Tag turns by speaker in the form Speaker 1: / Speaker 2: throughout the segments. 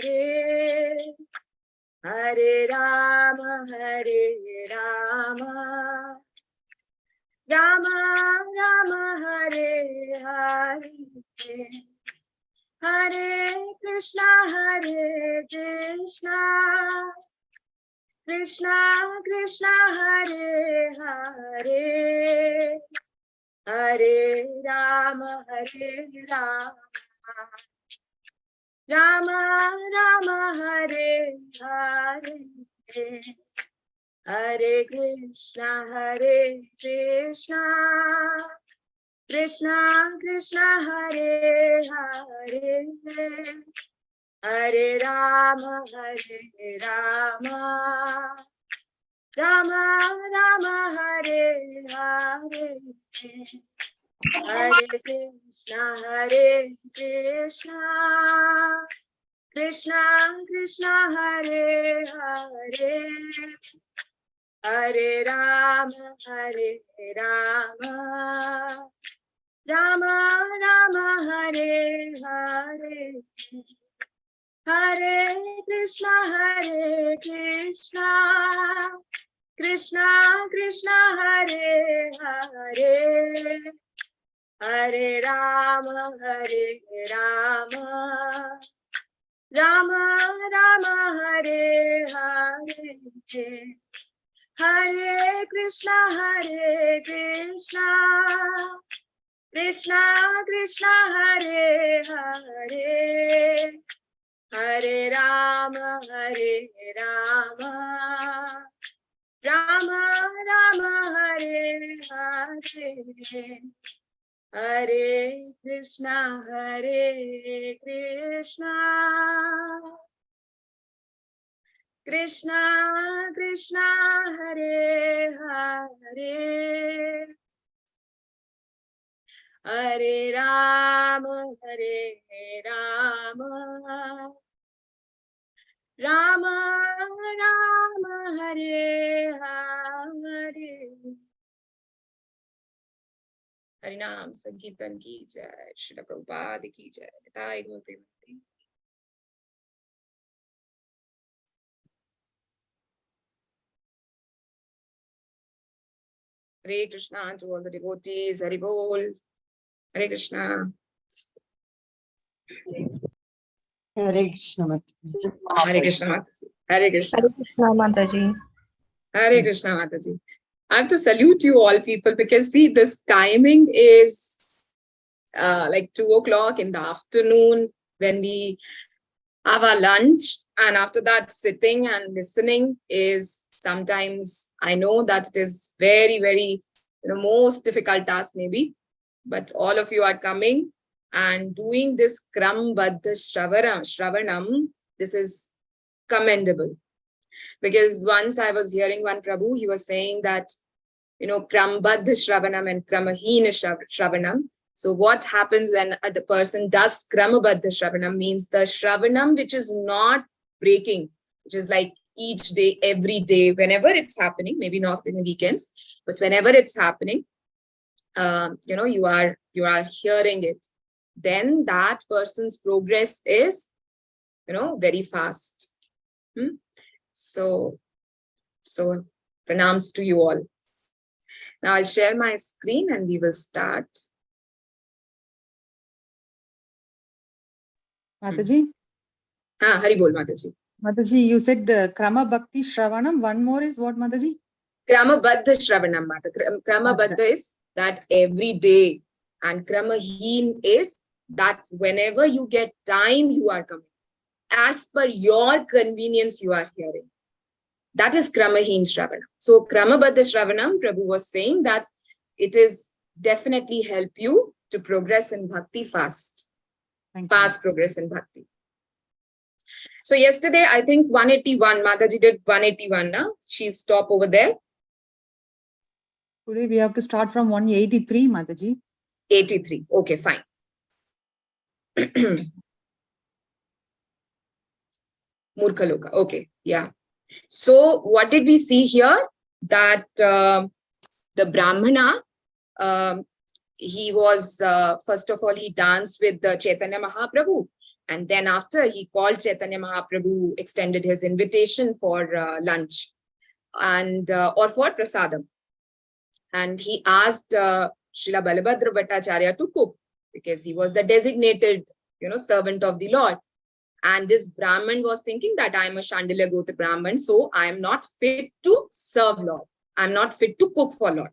Speaker 1: Hare, Hare Rama, Hare Rama, Rama Rama, Hare Hare, Hare Krishna, Hare Krishna, Krishna Krishna, Hare Hare, Hare Rama, Hare Rama, Rama Rama, Hare Hare, Hare Krishna, Hare Krishna, Krishna Krishna, Hare Hare, Hare Rama, Hare Rama, Rama Rama, Hare Hare, Hare Krishna, Hare Krishna, Krishna Krishna, Hare Hare, Hare Rama, Hare Rama, Rama Rama, Hare Hare, Hare Krishna, Hare Krishna, Krishna Krishna, Hare Hare, Hare Rama, Hare Rama, Rama Rama, Hare Hare, Hare Krishna, Hare Krishna, Krishna Krishna, Hare Hare, Hare Rama, Hare Rama, Rama Rama, Hare Hare, Hare Krishna, Hare Krishna, Krishna Krishna, Hare Hare, Hare Rama, Hare Rama, Rama Rama, Hare Hare. Harinam Sankirtan ki jai, Srila Prabhupada ki jai, Nitai Gaur Premanandi. Hare Krishna to all the devotees, Hari Bol, Hare Krishna.
Speaker 2: Hare Krishna Mataji.
Speaker 1: Hare Krishna Mataji. Hare Krishna.
Speaker 3: Hare Krishna Mataji.
Speaker 1: Hare Krishna Mataji. I have to salute you all people because see, this timing is like 2 o'clock in the afternoon when we have our lunch, and after that sitting and listening is sometimes, I know that it is very, very, most difficult task maybe, but all of you are coming and doing this Krambadha Shravanam, this is commendable. Because once I was hearing one Prabhu, he was saying that, Krambadha Shravanam and Kramahina Shravanam. So what happens when the person does Kramabadha Shravanam means the Shravanam which is not breaking, which is like each day, every day, whenever it's happening, maybe not in the weekends, but whenever it's happening, you are hearing it. Then that person's progress is, very fast. So pranams to you all. Now I'll share my screen and we will start.
Speaker 4: Mataji?
Speaker 1: Hari Bol, Mataji.
Speaker 4: Mataji, you said Krama Bhakti Shravanam. One more is what, Mataji?
Speaker 1: Kramabadha Shravanam, Mata. Kramabadha is that every day, and Kramahin is that whenever you get time, you are coming. As per your convenience, you are hearing. That is Kramahin Shravanam. So Kramabadha Shravanam, Prabhu was saying that it is definitely help you to progress in bhakti fast. Fast progress in bhakti. So yesterday, I think 181, Mataji did 181 now. She's stopped over there.
Speaker 4: Today we have to start from 183, Mataji.
Speaker 1: 83. Okay, fine. Murkhaloka. Okay, yeah. So what did we see here? That the Brahmana, he was, first of all, he danced with the Chaitanya Mahaprabhu. And then after, he called Chaitanya Mahaprabhu, extended his invitation for lunch and or for prasadam. And he asked Srila Balabhadra Bhattacharya to cook because he was the designated, servant of the Lord. And this Brahman was thinking that I'm a Shandilya Gotra Brahman, so I'm not fit to serve Lord. I'm not fit to cook for Lord.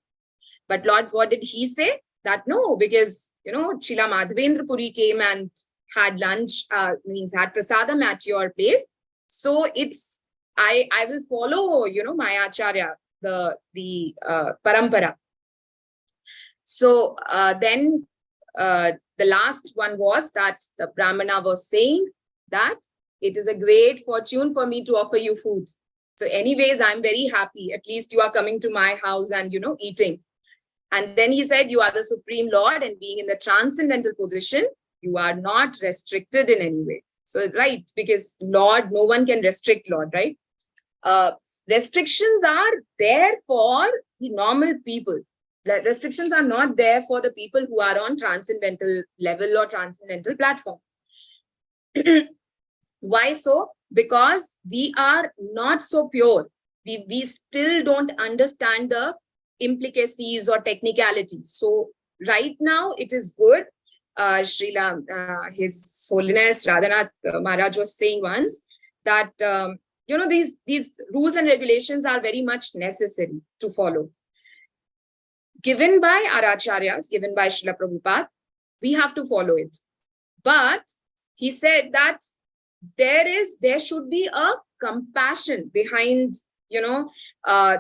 Speaker 1: But Lord, what did he say? That no, because, Srila Madhavendra Puri came and had lunch, had prasadam at your place. So it's, I will follow, my Acharya, the parampara. So then the last one was that the Brahmana was saying that it is a great fortune for me to offer you food. So anyways, I'm very happy. At least you are coming to my house and, eating. And then he said, you are the Supreme Lord, and being in the transcendental position, you are not restricted in any way. So, right, because Lord, no one can restrict Lord, right? Restrictions are there for the normal people. The restrictions are not there for the people who are on transcendental level or transcendental platform. Why so? Because we are not so pure. We still don't understand the implicacies or technicalities. So right now it is good. Srila, His Holiness Radhanath Maharaj was saying once that these rules and regulations are very much necessary to follow. Given by our acharyas, given by Srila Prabhupada, we have to follow it. But he said that there should be a compassion behind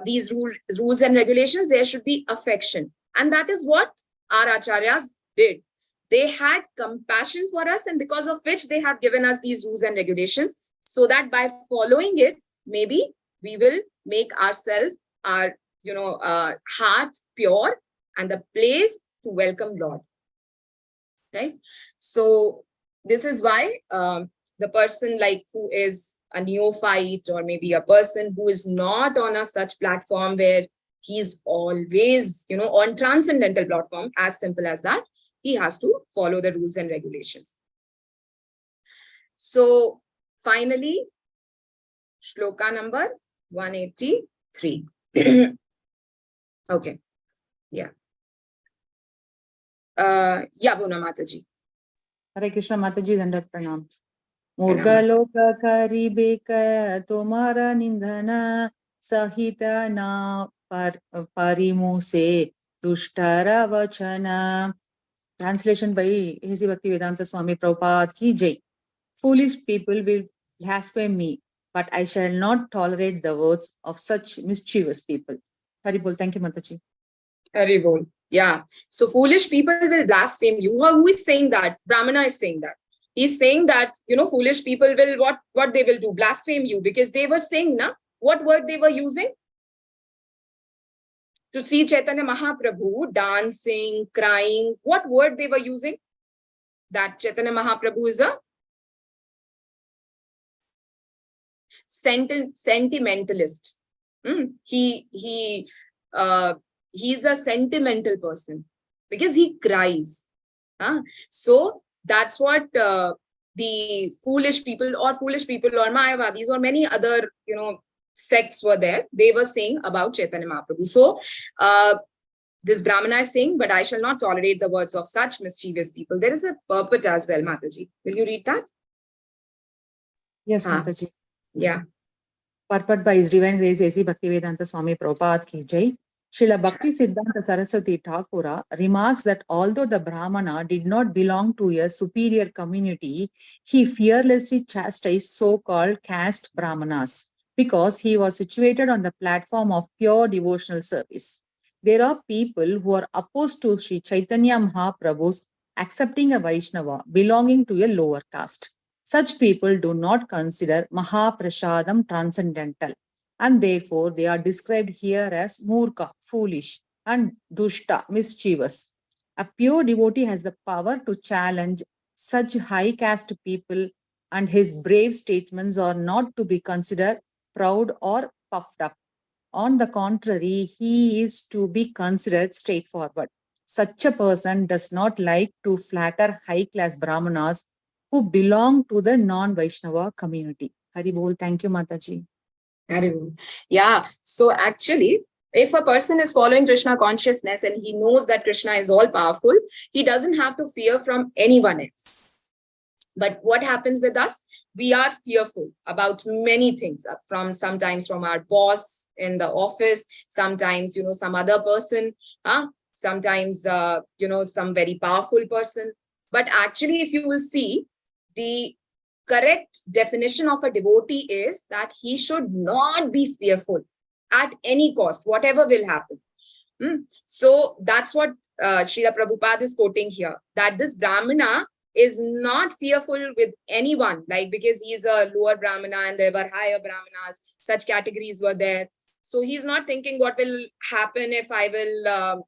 Speaker 1: these rules and regulations. There should be affection, and that is what our acharyas did. They had compassion for us, and because of which they have given us these rules and regulations, so that by following it, maybe we will make ourselves, our heart pure and the place to welcome Lord, right? So this is why the person like who is a neophyte, or maybe a person who is not on a such platform where he's always, on transcendental platform, as simple as that, he has to follow the rules and regulations. So finally, shloka number 183. Okay. Yeah. Bhuna Mataji.
Speaker 4: Hare Krishna Mataji, Dandat Pranam. Murgaloka karibeka tomara nindhana sahita na parimuse dushtara vachana. Translation by His Bhaktivedanta Swami Prabhupada ki jai. Foolish people will blaspheme me, but I shall not tolerate the words of such mischievous people. Haribol, thank you, Mataji.
Speaker 1: Haribol. Yeah. So foolish people will blaspheme you. Who is saying that? Brahmana is saying that. He's saying that, foolish people will, what they will do? Blaspheme you, because they were saying, what word they were using? To see Chaitanya Mahaprabhu dancing, crying, what word they were using? That Chaitanya Mahaprabhu is a sentimentalist. He's a sentimental person because he cries. So that's what the foolish people or Mayavadis or many other, sects were there. They were saying about Chaitanya Mahaprabhu. So this Brahmana is saying, but I shall not tolerate the words of such mischievous people. There is a purport as well, Mataji. Will you read that?
Speaker 4: Yes, Mataji.
Speaker 1: Yeah.
Speaker 4: Purport by His Divine Grace A.C. Bhaktivedanta Swami Prabhupada ki jai. Srila Bhakti Siddhanta Saraswati Thakura remarks that although the Brahmana did not belong to a superior community, he fearlessly chastised so-called caste Brahmanas because he was situated on the platform of pure devotional service. There are people who are opposed to Sri Chaitanya Mahaprabhu's accepting a Vaishnava belonging to a lower caste. Such people do not consider Mahaprasadam transcendental, and therefore they are described here as Murka, foolish, and Dushta, mischievous. A pure devotee has the power to challenge such high caste people, and his brave statements are not to be considered proud or puffed up. On the contrary, he is to be considered straightforward. Such a person does not like to flatter high-class Brahmanas who belong to the non-Vaishnava community. Hari Bol. Thank you, Mataji.
Speaker 1: Very good. Yeah. So actually, if a person is following Krishna consciousness and he knows that Krishna is all powerful, he doesn't have to fear from anyone else. But what happens with us? We are fearful about many things, sometimes from our boss in the office, sometimes, some other person, sometimes, some very powerful person. But actually, if you will see, the correct definition of a devotee is that he should not be fearful at any cost, whatever will happen. So that's what Srila Prabhupada is quoting here, that this Brahmana is not fearful with anyone, like because he's a lower Brahmana and there were higher Brahmanas, such categories were there. So he's not thinking what will happen if I will,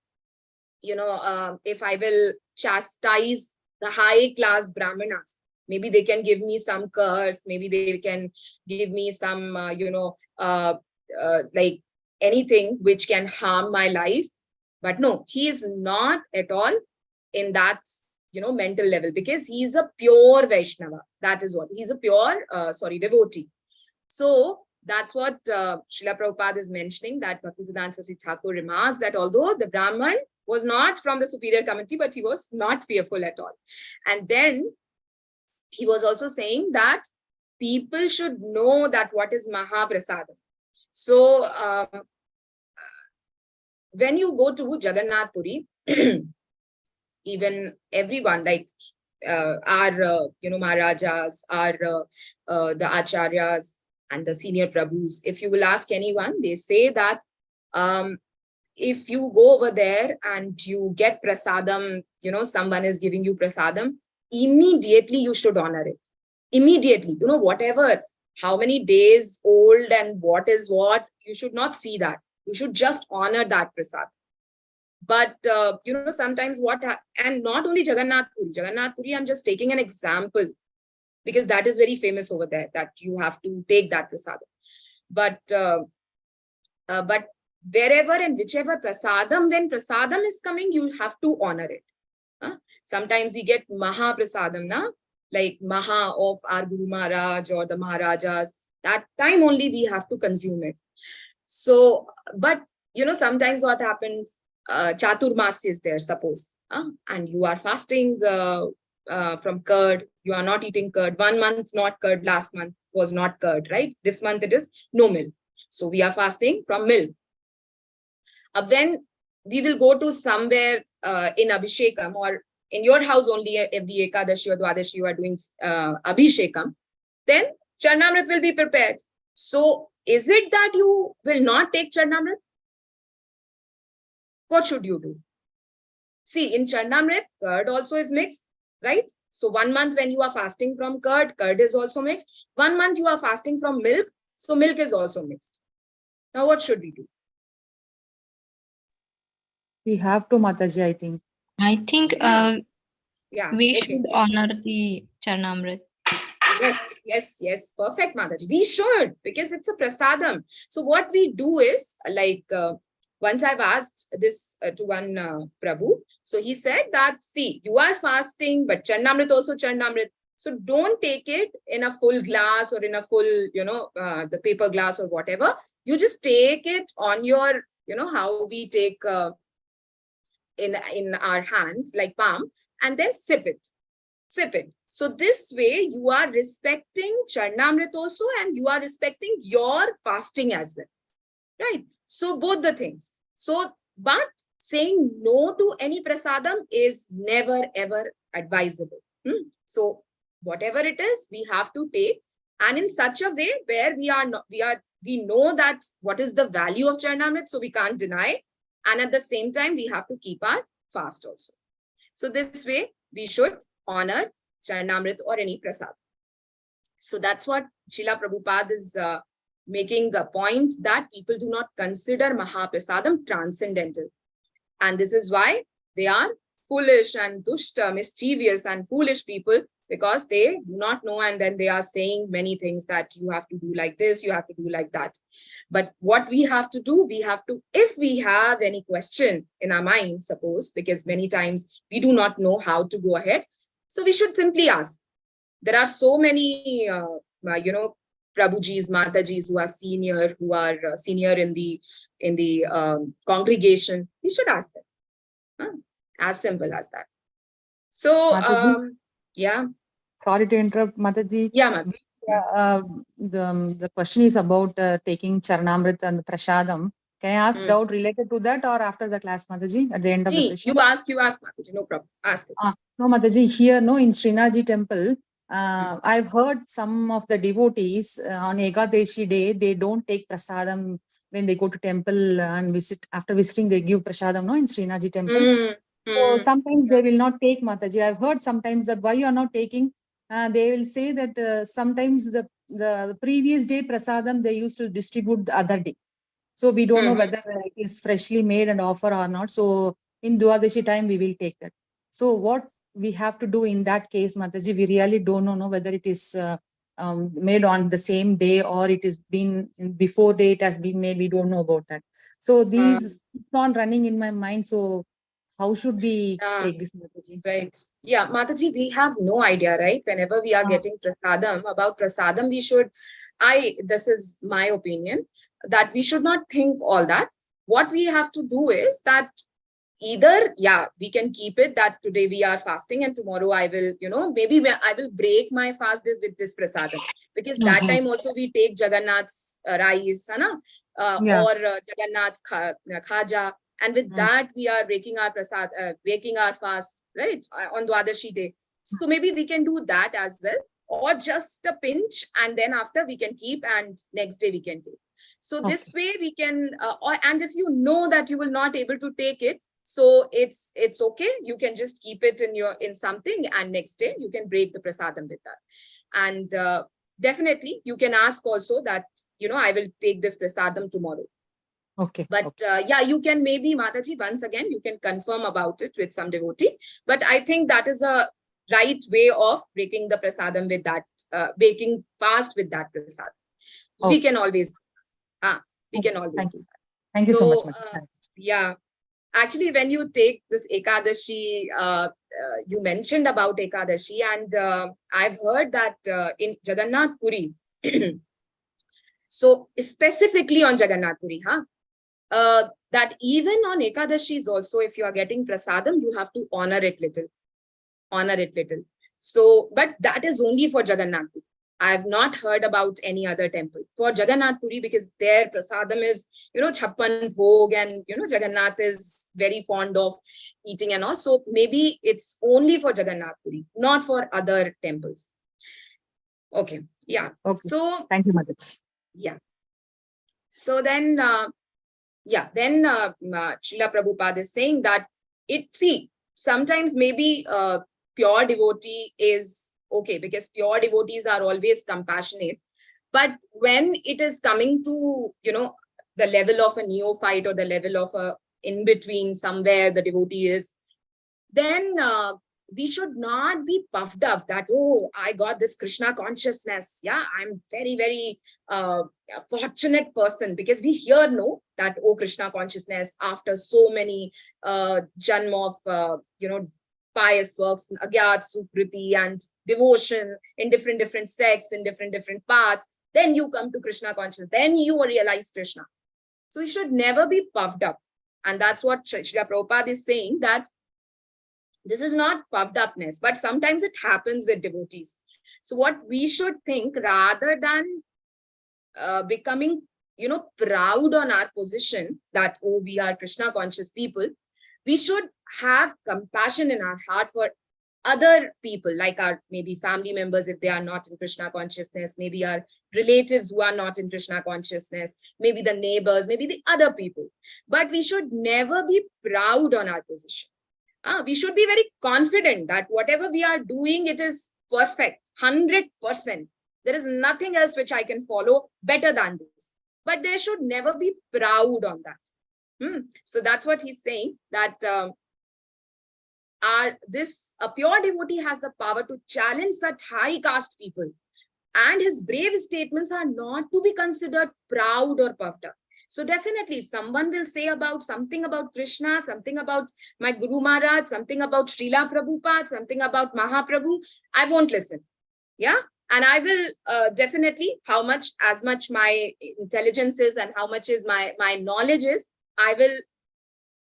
Speaker 1: if I will chastise the high class Brahmanas. Maybe they can give me some curse, maybe they can give me some, like anything which can harm my life. But no, he is not at all in that mental level, because he's a pure Vaishnava. That is what he's a pure devotee. So that's what Srila Prabhupada is mentioning, that Bhaktisiddhanta Saraswati Thakur remarks that although the Brahman was not from the superior community, but he was not fearful at all. And then he was also saying that people should know that what is Mahaprasadam. So when you go to Jagannath Puri, even everyone, like our Maharajas, our the Acharyas and the senior Prabhus, if you will ask anyone, they say that if you go over there and you get prasadam, someone is giving you prasadam, immediately you should honor it. Immediately, whatever, how many days old and what is what, you should not see that. You should just honor that prasad. But, sometimes and not only Jagannath Puri, I'm just taking an example because that is very famous over there, that you have to take that prasadam. But wherever and whichever prasadam, when prasadam is coming, you have to honor it. Sometimes we get Maha prasadam, like Maha of our Guru Maharaj or the Maharajas. That time only we have to consume it. So, but, sometimes what happens, Chaturmas is there, suppose, and you are fasting from curd, you are not eating curd, 1 month not curd, last month was not curd, right? This month it is no milk. So we are fasting from milk. When we will go to somewhere in Abhishekam, or in your house only every Ekadashi or Dwadashi you are doing Abhishekam, then Charnamrit will be prepared. So is it that you will not take Charnamrit? What should you do? See, in Charnamrit, curd also is mixed, right? So 1 month when you are fasting from curd, curd is also mixed. 1 month you are fasting from milk, so milk is also mixed. Now what should we do?
Speaker 4: We have to, Mataji, I think.
Speaker 3: I think we should honor the Charnamrit.
Speaker 1: Yes. Perfect, Mataji. We should, because it's a prasadam. So what we do is, like, once I've asked this to one Prabhu, so he said that, see, you are fasting, but Charnamrit also Charnamrit. So don't take it in a full glass or in a full, the paper glass or whatever. You just take it on your, how we take in our hands, like palm, and then sip it. So this way you are respecting Charnamrit also, and you are respecting your fasting as well, right? So both the things. So, but saying no to any prasadam is never ever advisable. So whatever it is, we have to take, and in such a way where we know that what is the value of Charnamrit, so we can't deny, and at the same time we have to keep our fast also. So this way we should honor Charnamrit or any prasad. So that's what Srila Prabhupada is making a point, that people do not consider Mahaprasadam transcendental. And this is why they are foolish and dushta, mischievous and foolish people, because they do not know, and then they are saying many things that you have to do like this, you have to do like that. But what we have to do, if we have any question in our mind, suppose, because many times we do not know how to go ahead, so we should simply ask, there are so many, Prabhujis, Matajis who are senior in the congregation. We should ask them. As simple as that. So, yeah.
Speaker 4: Sorry to interrupt, Mataji.
Speaker 1: Yeah,
Speaker 4: the question is about taking Charanamrit and the Prasadam. Can I ask doubt related to that or after the class, Mataji, at the end of the session?
Speaker 1: You ask, Mataji, no problem. Ask it.
Speaker 4: No, Mataji, here, in Srinaji temple, I've heard some of the devotees on Ekadashi day, they don't take prasadam when they go to temple and visit. After visiting, they give prasadam, in Srinaji temple. So sometimes they will not take, Mataji. I've heard sometimes that why you are not taking. They will say that sometimes the previous day prasadam they used to distribute the other day. So we don't know whether it is freshly made and offer or not. So in Dwadashi time, we will take that. So what we have to do in that case, Mataji, we really don't know whether it is made on the same day or it is been before day it has been made. We don't know about that. So these keep on running in my mind. So how should we take this, Mataji?
Speaker 1: Right. Yeah, Mataji, we have no idea, right? Whenever we are getting prasadam, about prasadam, this is my opinion, that we should not think all that. What we have to do is that either, we can keep it that today we are fasting and tomorrow I will, maybe I will break my fast with this prasadam. Because that time also we take Jagannath's rice, or Jagannath's khaja. And with that, we are breaking our fast, right, on Dwadashi day. So maybe we can do that as well, or just a pinch, and then after we can keep, and next day we can take. So this way we can, and if you know that you will not able to take it, so it's okay. You can just keep it in something, and next day you can break the prasadam with that. And definitely you can ask also that, I will take this prasadam tomorrow.
Speaker 4: Okay.
Speaker 1: But you can maybe, Mataji, once again, you can confirm about it with some devotee. But I think that is a right way of breaking the prasadam with that, breaking fast with that prasadam. We can always, we can always do that.
Speaker 4: Thank you so much, Mataji.
Speaker 1: Actually, when you take this Ekadashi, you mentioned about Ekadashi, and I've heard that in Jagannath Puri, so specifically on Jagannath Puri, that even on Ekadashis also, if you are getting prasadam, you have to honor it little. So, but that is only for Jagannath Puri. I have not heard about any other temple. For Jagannath Puri, because their prasadam is, chappan bhog, and, Jagannath is very fond of eating and all. So maybe it's only for Jagannath Puri, not for other temples. Okay. Yeah.
Speaker 4: Okay.
Speaker 1: So
Speaker 4: thank you, Mataji.
Speaker 1: Yeah. So then, Srila Prabhupada is saying that sometimes maybe pure devotee is okay, because pure devotees are always compassionate. But when it is coming to, the level of a neophyte or the level of a in between somewhere the devotee is, then we should not be puffed up that, oh, I got this Krishna consciousness. Yeah, I'm very, very fortunate person, because we here know that, oh, Krishna consciousness after so many janma of, pious works, agyat, sukriti, and devotion in different sects, in different paths. Then you come to Krishna consciousness. Then you realize Krishna. So we should never be puffed up. And that's what Srila Prabhupada is saying, that this is not puffed upness, but sometimes it happens with devotees. So what we should think, rather than becoming, proud on our position that, oh, we are Krishna conscious people, we should have compassion in our heart for other people, like our maybe family members, if they are not in Krishna consciousness, maybe our relatives who are not in Krishna consciousness, maybe the neighbors, maybe the other people. But we should never be proud on our position. We should be very confident that whatever we are doing, it is perfect, 100%. There is nothing else which I can follow better than this. But they should never be proud on that. So that's what he's saying, that a pure devotee has the power to challenge such high caste people, and his brave statements are not to be considered proud or puffed up. So definitely, if someone will say about something about Krishna, something about my Guru Maharaj, something about Srila Prabhupada, something about Mahaprabhu, I won't listen. Yeah. And I will definitely, as much my intelligence is and how much is my knowledge is, I will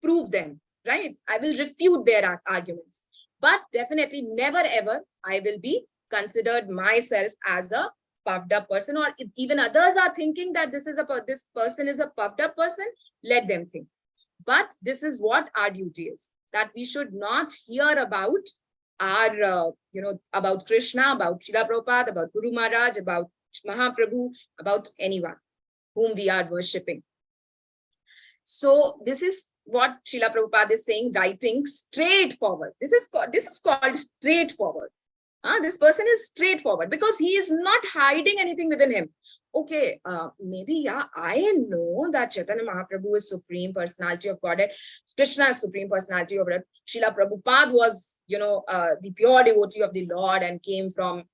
Speaker 1: prove them, right? I will refute their arguments. But definitely never ever I will be considered myself as a puffed up person, or even others are thinking that this person is a puffed up person, let them think. But this is what our duty is, that we should not hear about our, about Krishna, about Srila Prabhupada, about Guru Maharaj, about Mahaprabhu, about anyone whom we are worshipping. So this is what Srila Prabhupada is saying, writing straightforward. This is called straightforward. This person is straightforward because he is not hiding anything within him. Okay, maybe, yeah, I know that Chaitanya Mahaprabhu is Supreme Personality of Godhead. Krishna is Supreme Personality of Godhead. Srila Prabhupada was, the pure devotee of the Lord and came from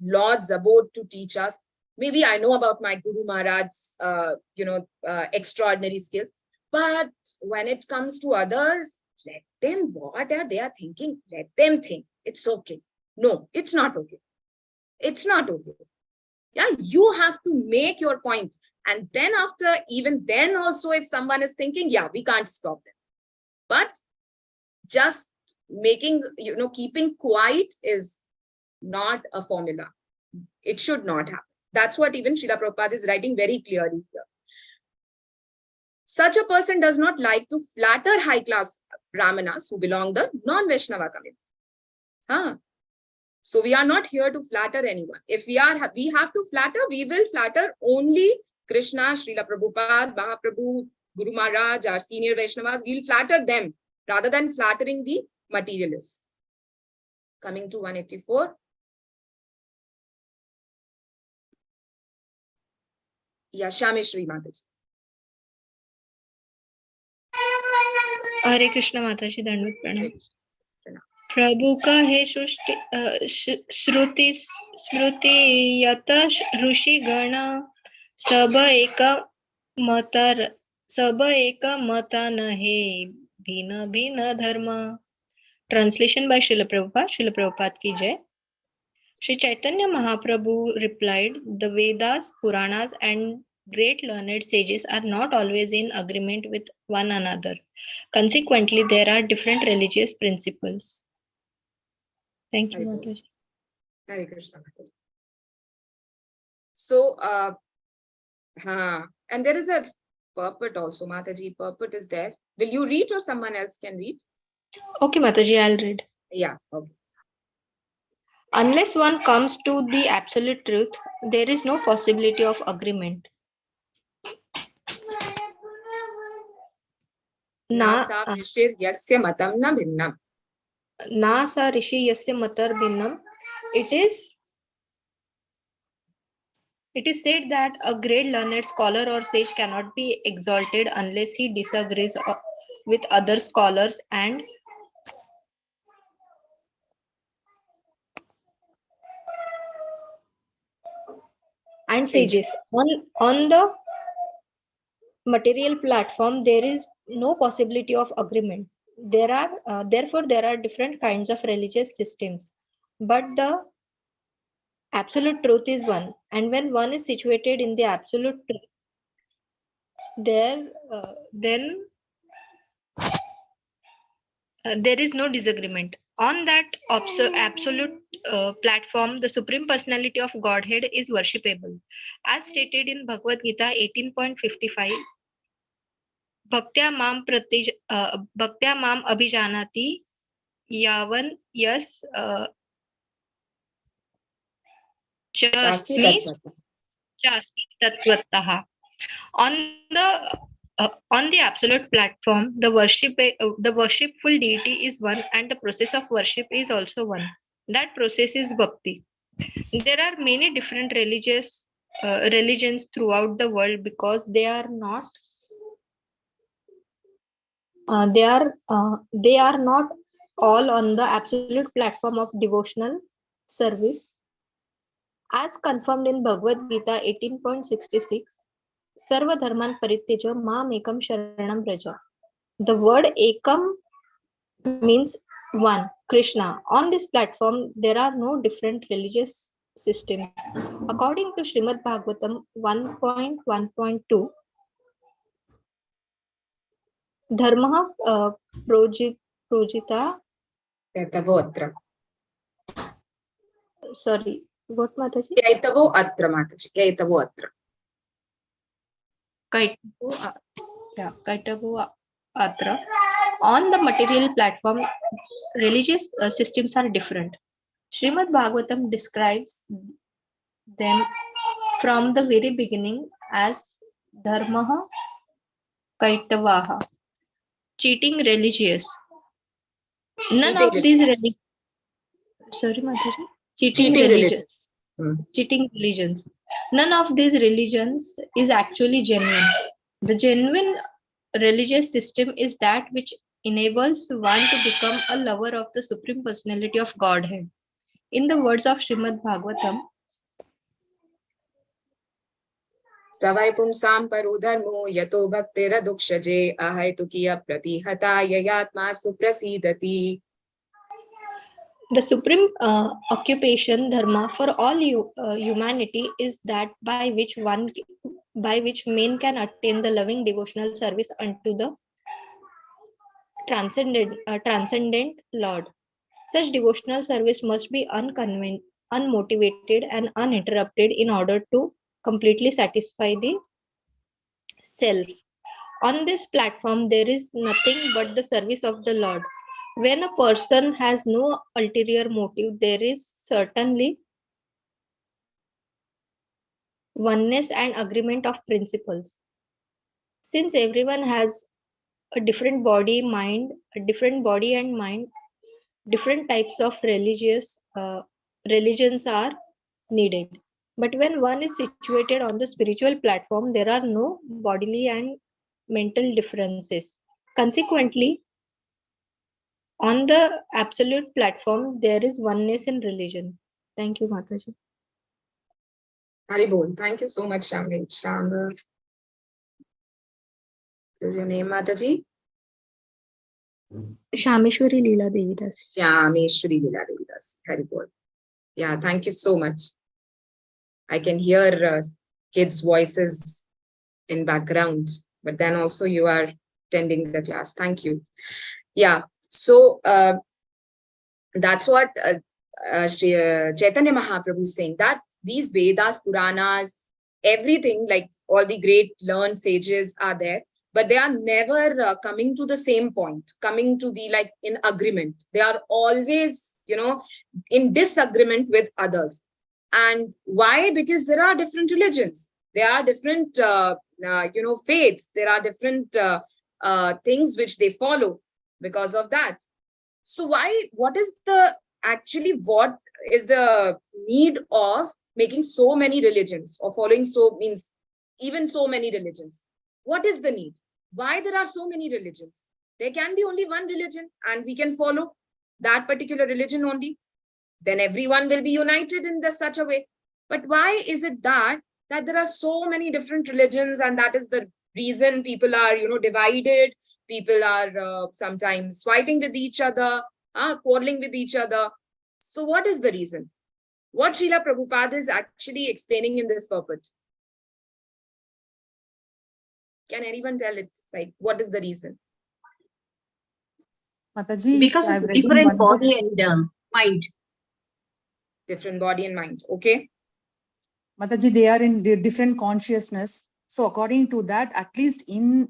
Speaker 1: Lord's abode to teach us. Maybe I know about my Guru Maharaj's, extraordinary skills. But when it comes to others, let them, what are they are thinking? Let them think. It's okay. No, it's not okay. It's not okay. Yeah, you have to make your point. And then even then also, if someone is thinking, yeah, we can't stop them. But just keeping quiet is not a formula. It should not happen. That's what even Srila Prabhupada is writing very clearly here. Such a person does not like to flatter high-class Brahmanas who belong the non-Vaishnava community. So we are not here to flatter anyone. If we have to flatter, we will flatter only Krishna, Srila Prabhupada, Mahaprabhu, Guru Maharaj, our senior Vaishnavas. We'll flatter them rather than flattering the materialists. Coming to 184. Yashami Shri Mataji.
Speaker 3: हरे कृष्ण माताजी, दंडवत प्रणाम. प्रभु का है श्रुति स्मृति यत ऋषि गण सब एक मता न है भिन्न भिन्न धर्म. Translation by Srila Prabhupada. Srila Prabhupada ki jai. Sri Chaitanya Mahaprabhu replied, the Vedas, Puranas and great learned sages are not always in agreement with one another. Consequently, there are different religious principles. Thank you, Mataji.
Speaker 1: Hare Krishna. So, and there is a purport also, Mataji. Purport is there. Will you read or someone else can read?
Speaker 3: Okay, Mataji, I'll read.
Speaker 1: Yeah, okay.
Speaker 3: Unless one comes to the absolute truth, there is no possibility of agreement.
Speaker 1: Na sa rishi yasya matam na bhinnam.
Speaker 3: Na sa rishi yasya matar bhinnam. It is said that a great learned scholar or sage cannot be exalted unless he disagrees with other scholars and sages. On the material platform, there is no possibility of agreement. Therefore, there are different kinds of religious systems, but the absolute truth is one. And when one is situated in the absolute truth, then there is no disagreement. On that absolute platform, the Supreme Personality of Godhead is worshipable. As stated in Bhagavad Gita 18.55, Bhaktya mam abhijanati yavan yas chasmi tattvataha. On the absolute platform, the worshipful deity is one, and the process of worship is also one. That process is bhakti. There are many different religions throughout the world because they are not all on the absolute platform of devotional service. As confirmed in Bhagavad Gita 18.66, Sarva dharman parityaja mam ekam sharanam vraja. The word ekam means 1. Krishna. On this platform, there are no different religious systems. According to Srimad Bhagavatam 1.1.2, Dharma Projita,
Speaker 1: Kaitavo atra.
Speaker 3: sorry, what Mataji?
Speaker 1: Kaitavo atra, Mataji. Kaitavo atra.
Speaker 3: Kaitavo Atra. On the material platform, religious systems are different. Srimad Bhagavatam describes them from the very beginning as Dharmaha Kaitavaha, cheating religious. None
Speaker 1: Cheating
Speaker 3: of these sorry, Mataji. Cheating religions. Cheating religions. None of these religions is actually genuine. The genuine religious system is that which enables one to become a lover of the Supreme Personality of Godhead. In the words of Srimad Bhagavatam,
Speaker 1: Savai pumsam paro dharmo yato bhaktira dukshaje ahaitukya pratihata yayatma suprasidati.
Speaker 3: the supreme occupation dharma for all humanity is that by which men can attain the loving devotional service unto the transcendent Lord. Such devotional service must be unmotivated and uninterrupted in order to completely satisfy the self. On this platform, there is nothing but the service of the Lord. When a person has no ulterior motive, there is certainly oneness and agreement of principles. Since everyone has a different body and mind, different types of religions are needed. But when one is situated on the spiritual platform, there are no bodily and mental differences. Consequently, on the absolute platform, there is oneness in religion. Thank you, Mataji.
Speaker 1: Haribol. Thank you so much, Shamli. What is your name, Mataji?
Speaker 3: Shameshwari Leela Devidas.
Speaker 1: Shameshwari Lila Ch. Haribol. Yeah, thank you so much. I can hear kids' voices in background, but then also you are attending the class. Thank you. Yeah, so that's what Chaitanya Mahaprabhu is saying, that these Vedas, Puranas, everything, like all the great learned sages are there, but they are never coming to the same point, coming to the like in agreement. They are always, in disagreement with others. And why? Because there are different religions, there are different, faiths, there are different things which they follow because of that. So what is the need of making so many religions or following so many religions? What is the need? Why there are so many religions? There can be only one religion and we can follow that particular religion only. Then everyone will be united in such a way. But why is it that there are so many different religions, and that is the reason people are, divided, people are sometimes fighting with each other, quarreling with each other. So what is the reason? What Srila Prabhupada is actually explaining in this purport? Can anyone tell it? Like, what is the reason?
Speaker 4: Mataji,
Speaker 2: Because
Speaker 4: I've
Speaker 2: of
Speaker 4: read in
Speaker 2: different
Speaker 4: one book.
Speaker 2: body and mind.
Speaker 1: Different body and mind. Okay.
Speaker 4: Mataji, they are in different consciousness. So according to that, at least in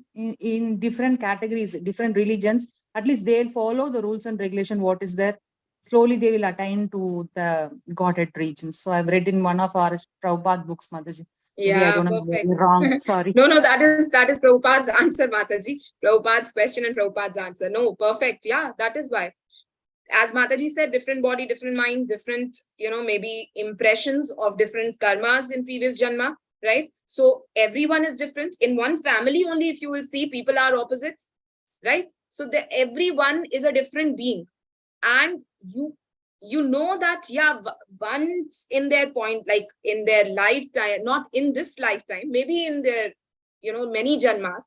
Speaker 4: different categories, different religions, at least they'll follow the rules and regulation, what is there. Slowly they will attain to the Godhead region. So I've read in one of our Prabhupada books, Mataji. Maybe I don't know,
Speaker 1: perfect.
Speaker 4: wrong. Sorry.
Speaker 1: No, that is Prabhupada's answer, Mataji. Prabhupada's question and Prabhupada's answer. No, perfect. Yeah, that is why. As Mataji said, different body, different mind, different, maybe impressions of different karmas in previous janma, right? So everyone is different. In one family only, if you will see, people are opposites, right? So everyone is a different being. And you know that, yeah, once in their point, like in their lifetime, not in this lifetime, maybe in their, many janmas,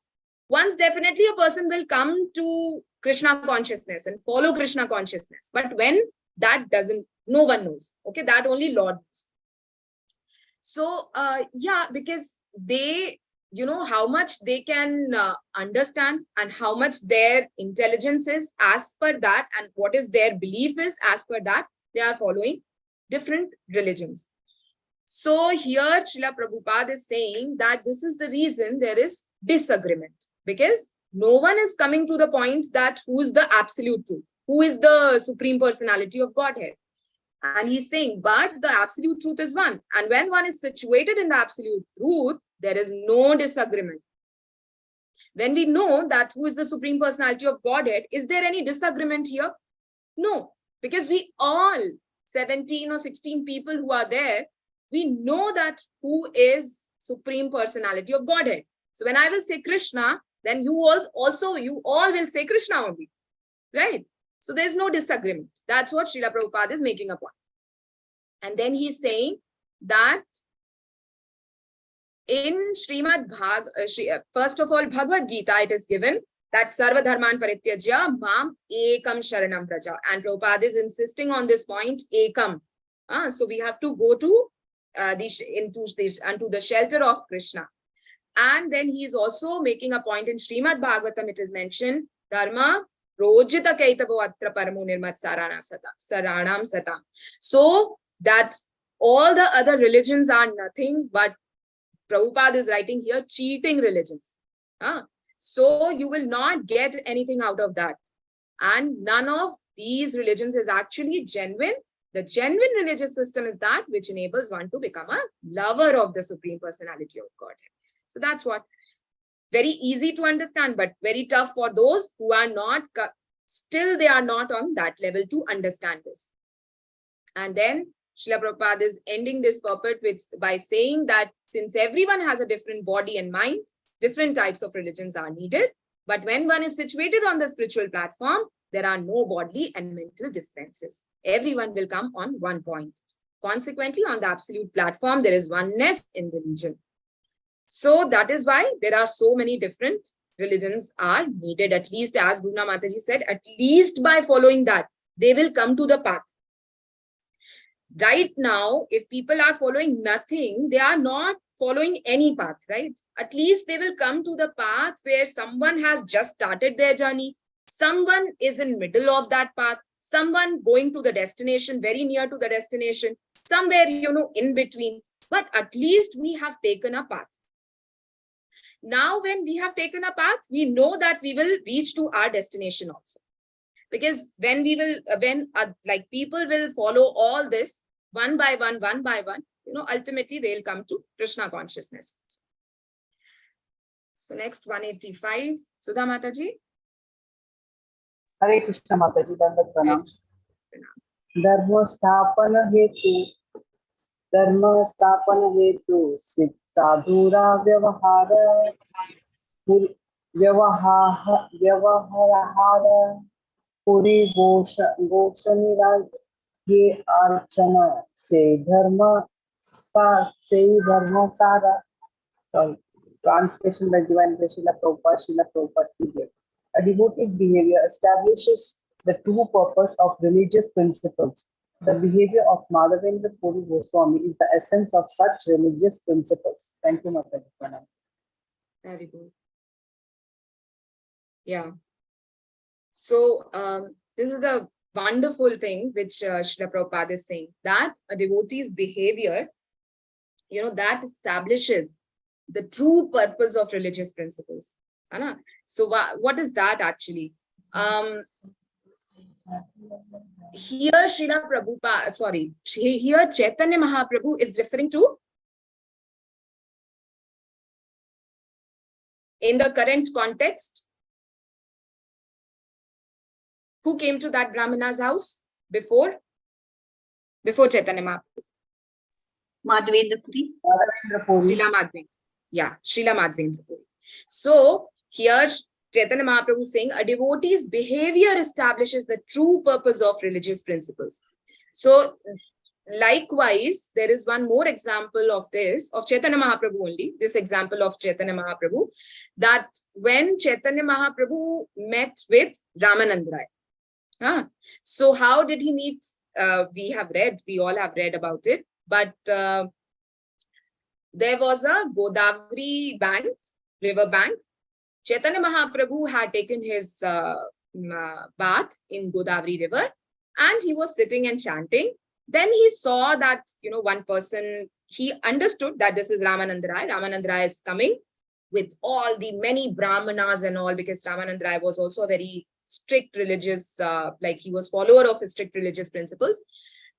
Speaker 1: once definitely a person will come to Krishna consciousness and follow Krishna consciousness. But when that doesn't, no one knows. Okay, that only Lord knows. So, yeah, because they, how much they can understand and how much their intelligence is as per that, and what is their belief is as per that, they are following different religions. So here Srila Prabhupada is saying that this is the reason there is disagreement, because no one is coming to the point that who is the absolute truth, who is the supreme personality of Godhead. And he's saying, but the absolute truth is one. And when one is situated in the absolute truth, there is no disagreement. When we know that who is the supreme personality of Godhead, is there any disagreement here? No, because we all 17 or 16 people who are there, we know that who is supreme personality of Godhead. So when I will say Krishna, then you all will say Krishna only, right? So there's no disagreement. That's what Srila Prabhupada is making a point. And then he's saying that in Srimad first of all, Bhagavad Gita, it is given that Sarva Dharman Parityajya Mam Ekam Sharanam Praja. And Prabhupada is insisting on this point, Ekam. So we have to go to into the shelter of Krishna. And then he is also making a point in Srimad Bhagavatam, it is mentioned, Dharma Rojita Kaitavo Atra Paramu Nirmat Saranam Sata. So that all the other religions are nothing but, Prabhupada is writing here, cheating religions. So you will not get anything out of that. And none of these religions is actually genuine. The genuine religious system is that which enables one to become a lover of the Supreme Personality of Godhead. So that's what. Very easy to understand, but very tough for those who are not, still they are not on that level to understand this. And then Srila Prabhupada is ending this purport by saying that since everyone has a different body and mind, different types of religions are needed. But when one is situated on the spiritual platform, there are no bodily and mental differences. Everyone will come on one point. Consequently, on the absolute platform, there is oneness in religion. So that is why there are so many different religions are needed, at least as Guna Mataji said, at least by following that, they will come to the path. Right now, if people are following nothing, they are not following any path, right? At least they will come to the path where someone has just started their journey. Someone is in middle of that path. Someone going to the destination, very near to the destination, somewhere, in between. But at least we have taken a path. Now, when we have taken a path, we know that we will reach to our destination also. Because when people will follow all this one by one, ultimately they'll come to Krishna consciousness. So next 185, Sudha Mataji.
Speaker 2: Hare Krishna Mataji, Dandat Pranams. Dharma Stapana Hetu Sit Sadhura Vyavahara Puri Goshanira Ye Archana Se Dharma Sara. Sorry. Translation by Divine Srila Prabhupada. A devotee's behavior establishes the true purpose of religious principles. The behavior of Madhavendra Puri Goswami is the essence of such religious principles. Thank you, Mataji.
Speaker 1: Very good. Yeah. So this is a wonderful thing which Srila Prabhupada is saying, that a devotee's behavior, that establishes the true purpose of religious principles. So what is that actually? Here Srila Prabhupada, here Chaitanya Mahaprabhu is referring to, in the current context, who came to that Brahmana's house before Chaitanya Mahaprabhu?
Speaker 5: Madhavendra Puri.
Speaker 1: Srila Madhavendra. Yeah, Srila Madhavendra Puri. So here Chaitanya Mahaprabhu is saying a devotee's behavior establishes the true purpose of religious principles. So likewise, there is one more example of this, of Chaitanya Mahaprabhu only, this example of Chaitanya Mahaprabhu, that when Chaitanya Mahaprabhu met with Ramananda Raya. So how did he meet? We all have read about it, but there was a Godavari bank, river bank. Chaitanya Mahaprabhu had taken his bath in Godavari river, and he was sitting and chanting. Then he saw that, one person, he understood that this is Ramananda Raya. Ramananda Raya is coming with all the many brahmanas and all, because Ramananda Raya was also a very strict religious, like he was follower of his strict religious principles.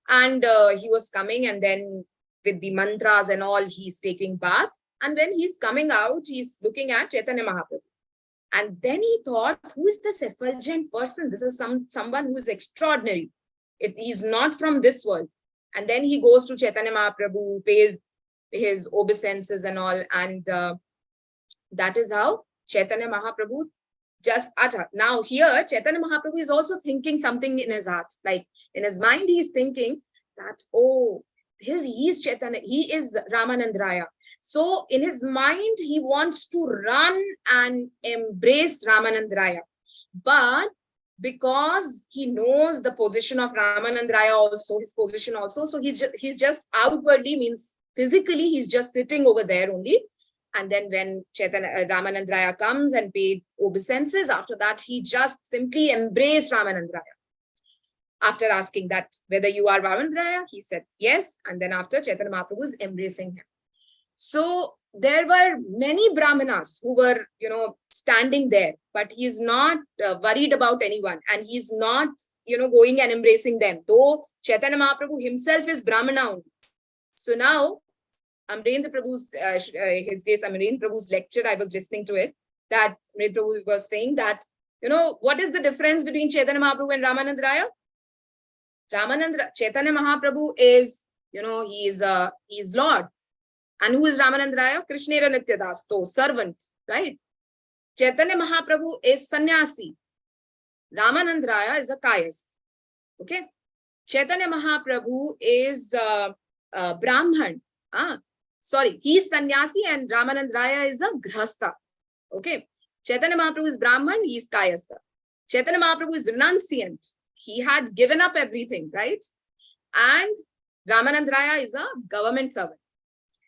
Speaker 1: And he was coming, and then with the mantras and all, he's taking bath. And when he's coming out, he's looking at Chaitanya Mahaprabhu. And then he thought, who is this effulgent person? This is someone who is extraordinary. He's not from this world. And then he goes to Chaitanya Mahaprabhu, pays his obeisances and all. And that is how Chaitanya Mahaprabhu just utter. Now here, Chaitanya Mahaprabhu is also thinking something in his heart. Like in his mind, he's thinking that, oh, he is Chaitanya, he is Ramananda Raya. So in his mind, he wants to run and embrace Ramananda Raya. But because he knows the position of Ramananda Raya also, his position also, so he's just outwardly, means physically, he's just sitting over there only. And then when Ramananda Raya comes and paid obeisances, after that, he just simply embraced Ramananda Raya. After asking that whether you are Ramananda Raya, he said yes. And then after, Chaitanya Mahaprabhu is embracing him. So there were many brahmanas who were, standing there, but he's not worried about anyone, and he's not, going and embracing them. Though Chaitanya Mahaprabhu himself is brahmana only. So now, Amrendra Prabhu's, his grace, Amrendra Prabhu's lecture, I was listening to it, that Amrendra Prabhu was saying that, what is the difference between Chaitanya Mahaprabhu and Ramananda Raya? Chaitanya Mahaprabhu is, he's Lord. And who is Ramananda Raya? Krishnera Nityadasto, servant, right? Chaitanya Mahaprabhu is sannyasi. Ramananda Raya is a kayast. Okay. Chaitanya Mahaprabhu is Brahman. Sorry, he is sannyasi and Ramananda Raya is a grihastha. Okay. Chaitanya Mahaprabhu is Brahman, he is kayastha. Chaitanya Mahaprabhu is renunciant. He had given up everything, right? And Ramananda Raya is a government servant.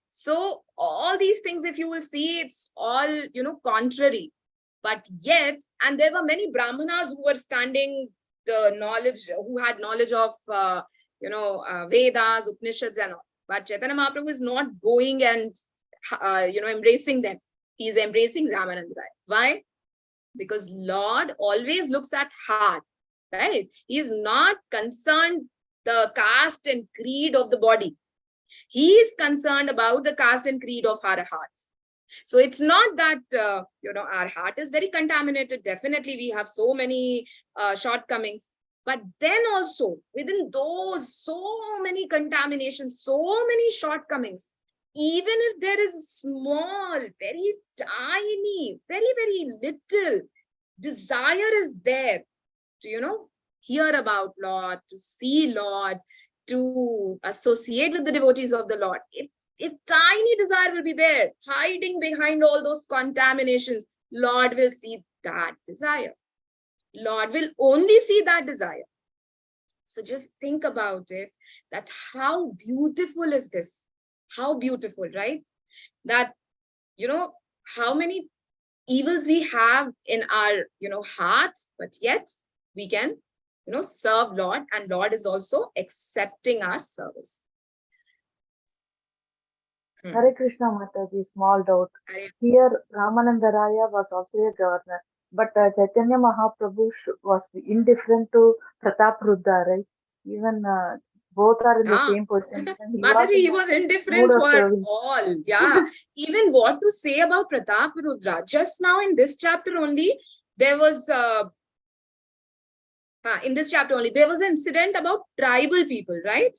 Speaker 1: So all these things, if you will see, it's all, contrary. But yet, and there were many brahmanas who were standing, who had knowledge of, Vedas, Upanishads and all. But Chaitanya Mahaprabhu is not going and, embracing them. He is embracing Ramananda Raya. Why? Because Lord always looks at heart, right? He is not concerned the caste and creed of the body. He is concerned about the caste and creed of our heart. So it's not that, our heart is very contaminated. Definitely, we have so many shortcomings. But then also, within those, so many contaminations, so many shortcomings, even if there is small, very tiny, very, very little desire is there to, hear about Lord, to see Lord, to associate with the devotees of the Lord. If tiny desire will be there, hiding behind all those contaminations, Lord will see that desire. Lord will only see that desire. So just think about it, that how beautiful is this? How beautiful, right? That, how many evils we have in our, heart, but yet we can, serve Lord, and Lord is also accepting our service.
Speaker 6: Hare Krishna Mataji, small doubt. Here, Ramananda Raya was also a governor, but Chaitanya Mahaprabhu was indifferent to Pratap Rudra, right? Even both are in the same position.
Speaker 1: Mataji, he was indifferent for all. Yeah. Even what to say about Pratap Rudra? Just now in this chapter only, there was an incident about tribal people, right?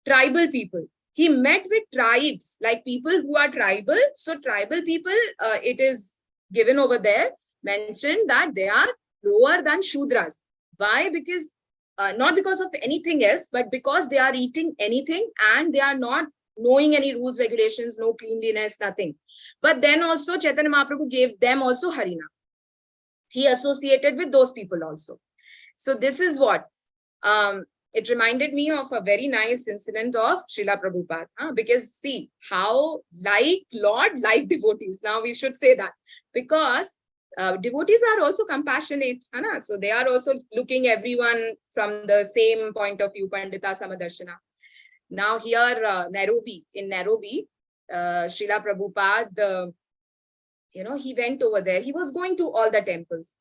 Speaker 1: Tribal people. He met with tribes, like people who are tribal. So tribal people, it is given over there, mentioned that they are lower than Shudras. Why? Because not because of anything else, but because they are eating anything and they are not knowing any rules, regulations, no cleanliness, nothing. But then also Chaitanya Mahaprabhu gave them also Harina. He associated with those people also. So this is what, it reminded me of a very nice incident of Srila Prabhupada, because see how like Lord, like devotees. Now we should say that, because devotees are also compassionate, so they are also looking everyone from the same point of view, Pandita Samadarshana. Now here, in Nairobi, Srila Prabhupada, he went over there. He was going to all the temples.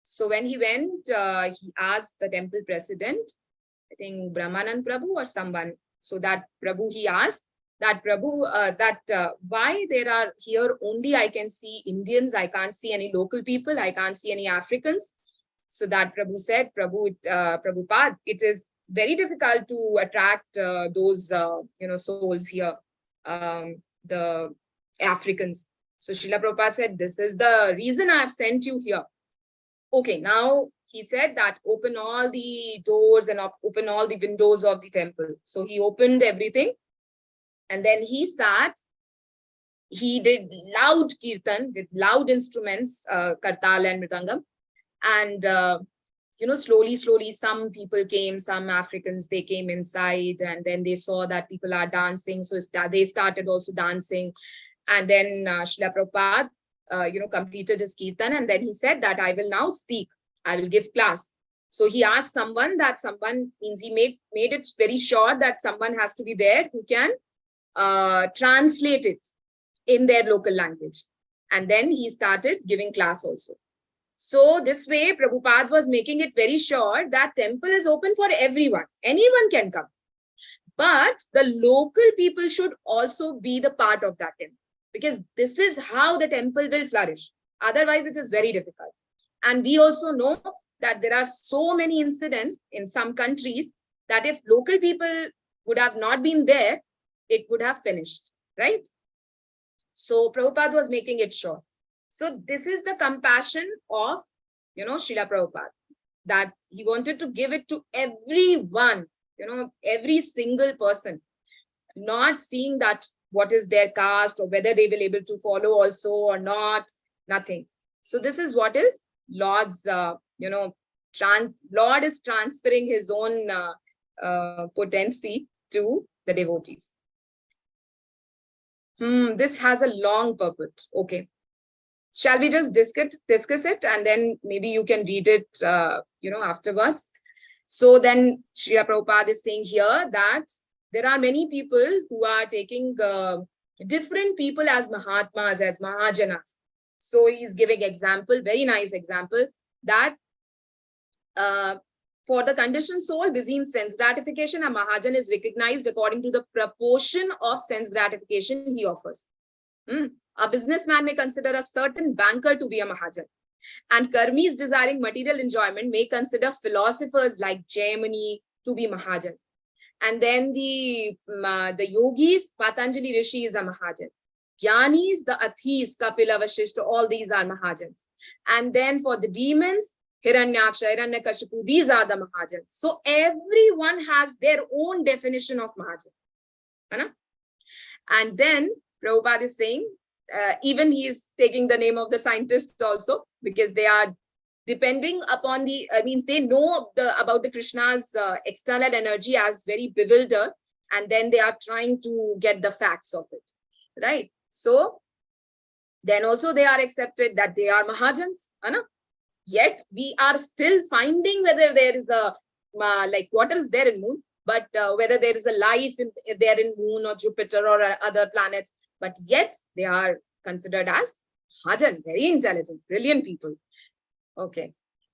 Speaker 1: So when he went, he asked the temple president, I think Brahmanand Prabhu or someone. So that Prabhu, he asked that Prabhu, why there are here only I can see Indians, I can't see any local people, I can't see any Africans. So that Prabhu said, Prabhupada, it is very difficult to attract those, souls here, the Africans. So Srila Prabhupada said, this is the reason I have sent you here. Okay, now he said that open all the doors and open all the windows of the temple. So he opened everything and then he sat. He did loud kirtan with loud instruments, kartal and mridangam. And, slowly, some people came, some Africans, they came inside and then they saw that people are dancing. So they started also dancing. And then Srila Prabhupada, completed his kirtan. And then he said that I will now speak. I will give class. So he asked someone, means he made it very sure that someone has to be there who can translate it in their local language. And then he started giving class also. So this way, Prabhupada was making it very sure that temple is open for everyone. Anyone can come. But the local people should also be the part of that temple, because this is how the temple will flourish. Otherwise, it is very difficult. And we also know that there are so many incidents in some countries that if local people would have not been there, it would have finished, right? So Prabhupada was making it sure. So this is the compassion of, Srila Prabhupada, that he wanted to give it to everyone, every single person, not seeing that what is their caste or whether they will able to follow also or not, nothing. So this is what is Lord's, Lord is transferring his own potency to the devotees. This has a long purport. Okay. Shall we just discuss it and then maybe you can read it, afterwards. So then Srila Prabhupada is saying here that there are many people who are taking different people as Mahatmas, as Mahajanas. So he's giving example, very nice example, that for the conditioned soul busy in sense gratification, a Mahajan is recognized according to the proportion of sense gratification he offers. A businessman may consider a certain banker to be a Mahajan. And karmis desiring material enjoyment may consider philosophers like Jaimani to be Mahajan. And then the yogis, Patanjali Rishi is a Mahajan. Jnanis, the Athis, Kapila, Vashishta, all these are Mahajans. And then for the demons, Hiranyaksha, Hiranyakashipu, these are the Mahajans. So everyone has their own definition of Mahajan. And then Prabhupada is saying, even he is taking the name of the scientists also, because they are depending upon the, means they know about the Krishna's external energy as very bewildered, and then they are trying to get the facts of it, right? So then also they are accepted that they are Mahajans, yet we are still finding whether there is a, like water is there in moon, but whether there is a life there in moon or Jupiter or other planets, but yet they are considered as Mahajan, very intelligent, brilliant people. Okay.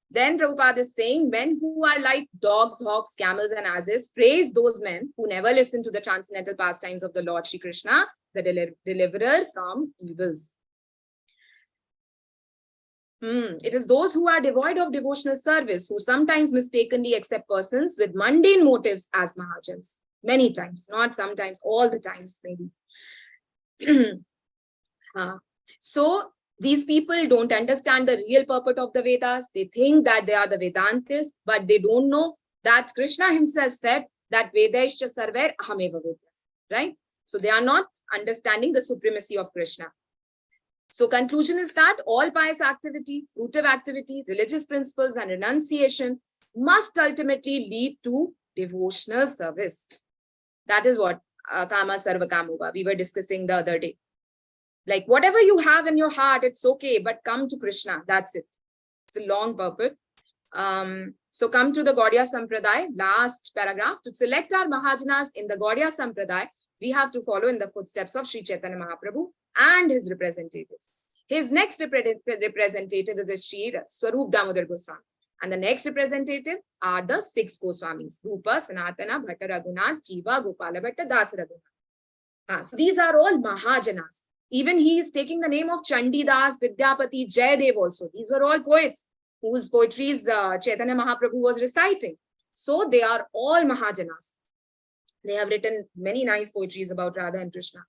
Speaker 1: Then Prabhupada is saying, men who are like dogs, hawks, camels, and asses, praise those men who never listen to the transcendental pastimes of the Lord Shri Krishna, the deliverer from evils. It is those who are devoid of devotional service who sometimes mistakenly accept persons with mundane motives as Mahajans. Many times, not sometimes, all the times maybe. So these people don't understand the real purport of the Vedas. They think that they are the Vedantists, but they don't know that Krishna himself said that Vedaishcha sarver ahameva vedya, right? So they are not understanding the supremacy of Krishna. So conclusion is that all pious activity, fruitive activity, religious principles and renunciation must ultimately lead to devotional service. That is what kama sarva kamuva we were discussing the other day. Like whatever you have in your heart, it's okay, but come to Krishna. That's it. It's a long purport. So come to the Gaudiya Sampradaya, last paragraph. To select our Mahajanas in the Gaudiya Sampradaya, we have to follow in the footsteps of Sri Chaitanya Mahaprabhu and his representatives. His next representative is Sri Swarup Damodar Goswami. And the next representative are the 6 Goswamis: Rupa, Sanatana, Bhatta Raghunath, Jiva, Gopala Bhatta, Das Raghunath. So these are all Mahajanas. Even he is taking the name of Chandidas, Vidyapati, Jayadev also. These were all poets whose poetries Chaitanya Mahaprabhu was reciting. So they are all Mahajanas. They have written many nice poetries about Radha and Krishna.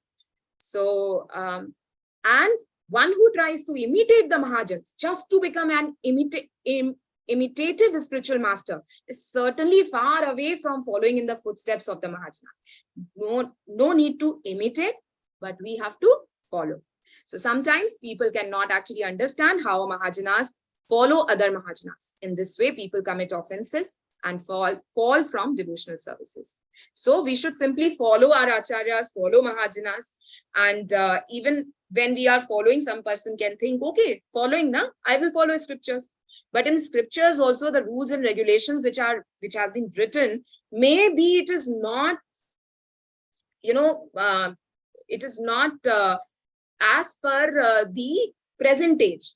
Speaker 1: So, and one who tries to imitate the Mahajans just to become an imitative spiritual master is certainly far away from following in the footsteps of the Mahajanas. No need to imitate, but we have to follow. So sometimes people cannot actually understand how Mahajanas follow other Mahajanas. In this way, people commit offenses and fall from devotional services. So we should simply follow our acharyas, follow Mahajanas, and even when we are following, some person can think, okay, following na, I will follow scriptures. But in scriptures also, the rules and regulations which has been written, maybe it is not, it is not as per the present age.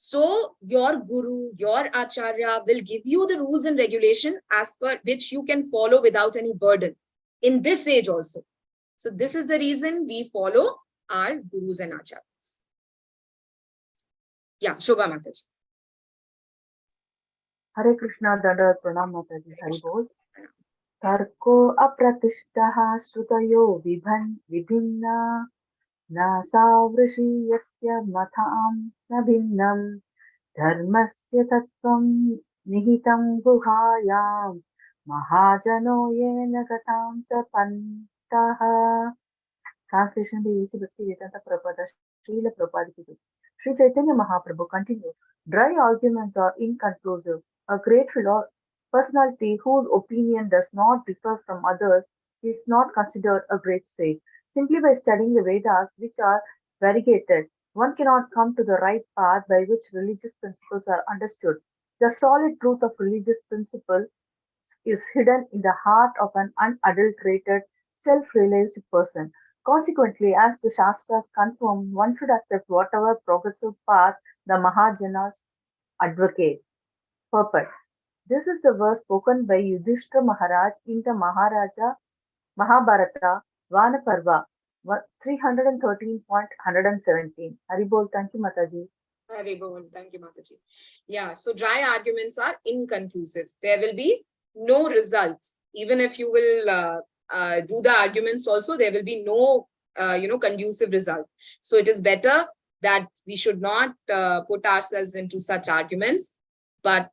Speaker 1: So your guru, your acharya will give you the rules and regulation as per which you can follow without any burden in this age also. So this is the reason we follow our gurus and acharyas. Yeah, Shobha Mataji.
Speaker 6: Hare Krishna, Dada Pranam Mataji, Hari Bol. Tarko apratishtaha srutayo vibhinna na savrishi yasya matham na bhinnam dharmasya tattvam nihitam guhayam mahajano yena gatam sapantaha. Translation by A.C. Bhaktivedanta Prabhupada, Srila Prabhupada. Sri Chaitanya Mahaprabhu continued, dry arguments are inconclusive. A great personality whose opinion does not differ from others is not considered a great sage. Simply by studying the Vedas, which are variegated, one cannot come to the right path by which religious principles are understood. The solid truth of religious principle is hidden in the heart of an unadulterated, self-realized person. Consequently, as the Shastras confirm, one should accept whatever progressive path the Mahajanas advocate. Purport. This is the verse spoken by Yudhishthira Maharaj in the Mahabharata Vanaparva 313.117. Haribol, thank you, Mataji.
Speaker 1: Haribol, thank you, Mataji. Yeah, so dry arguments are inconclusive. There will be no result. Even if you will do the arguments also, there will be no, conducive result. So it is better that we should not put ourselves into such arguments. But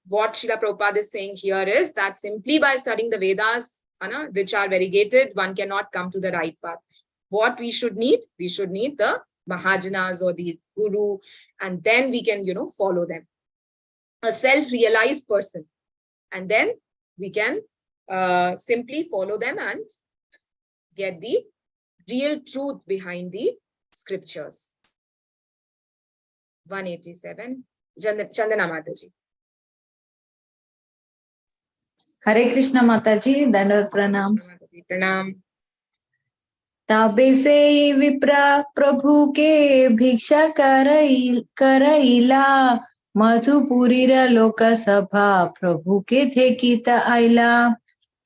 Speaker 1: what Srila Prabhupada is saying here is that simply by studying the Vedas, which are variegated, one cannot come to the right path. What we should need the Mahajanas or the Guru, and then we can, follow them. A self-realized person. And then we can simply follow them and get the real truth behind the scriptures. 187. Chandana Mataji.
Speaker 7: Hare Krishna Mataji, Dandavat Pranam.
Speaker 1: Pranam.
Speaker 7: ताबे से विप्रा प्रभु के भिक्षा करैला मधुपुरीरा लोक सभा प्रभु के थे कीता आइला.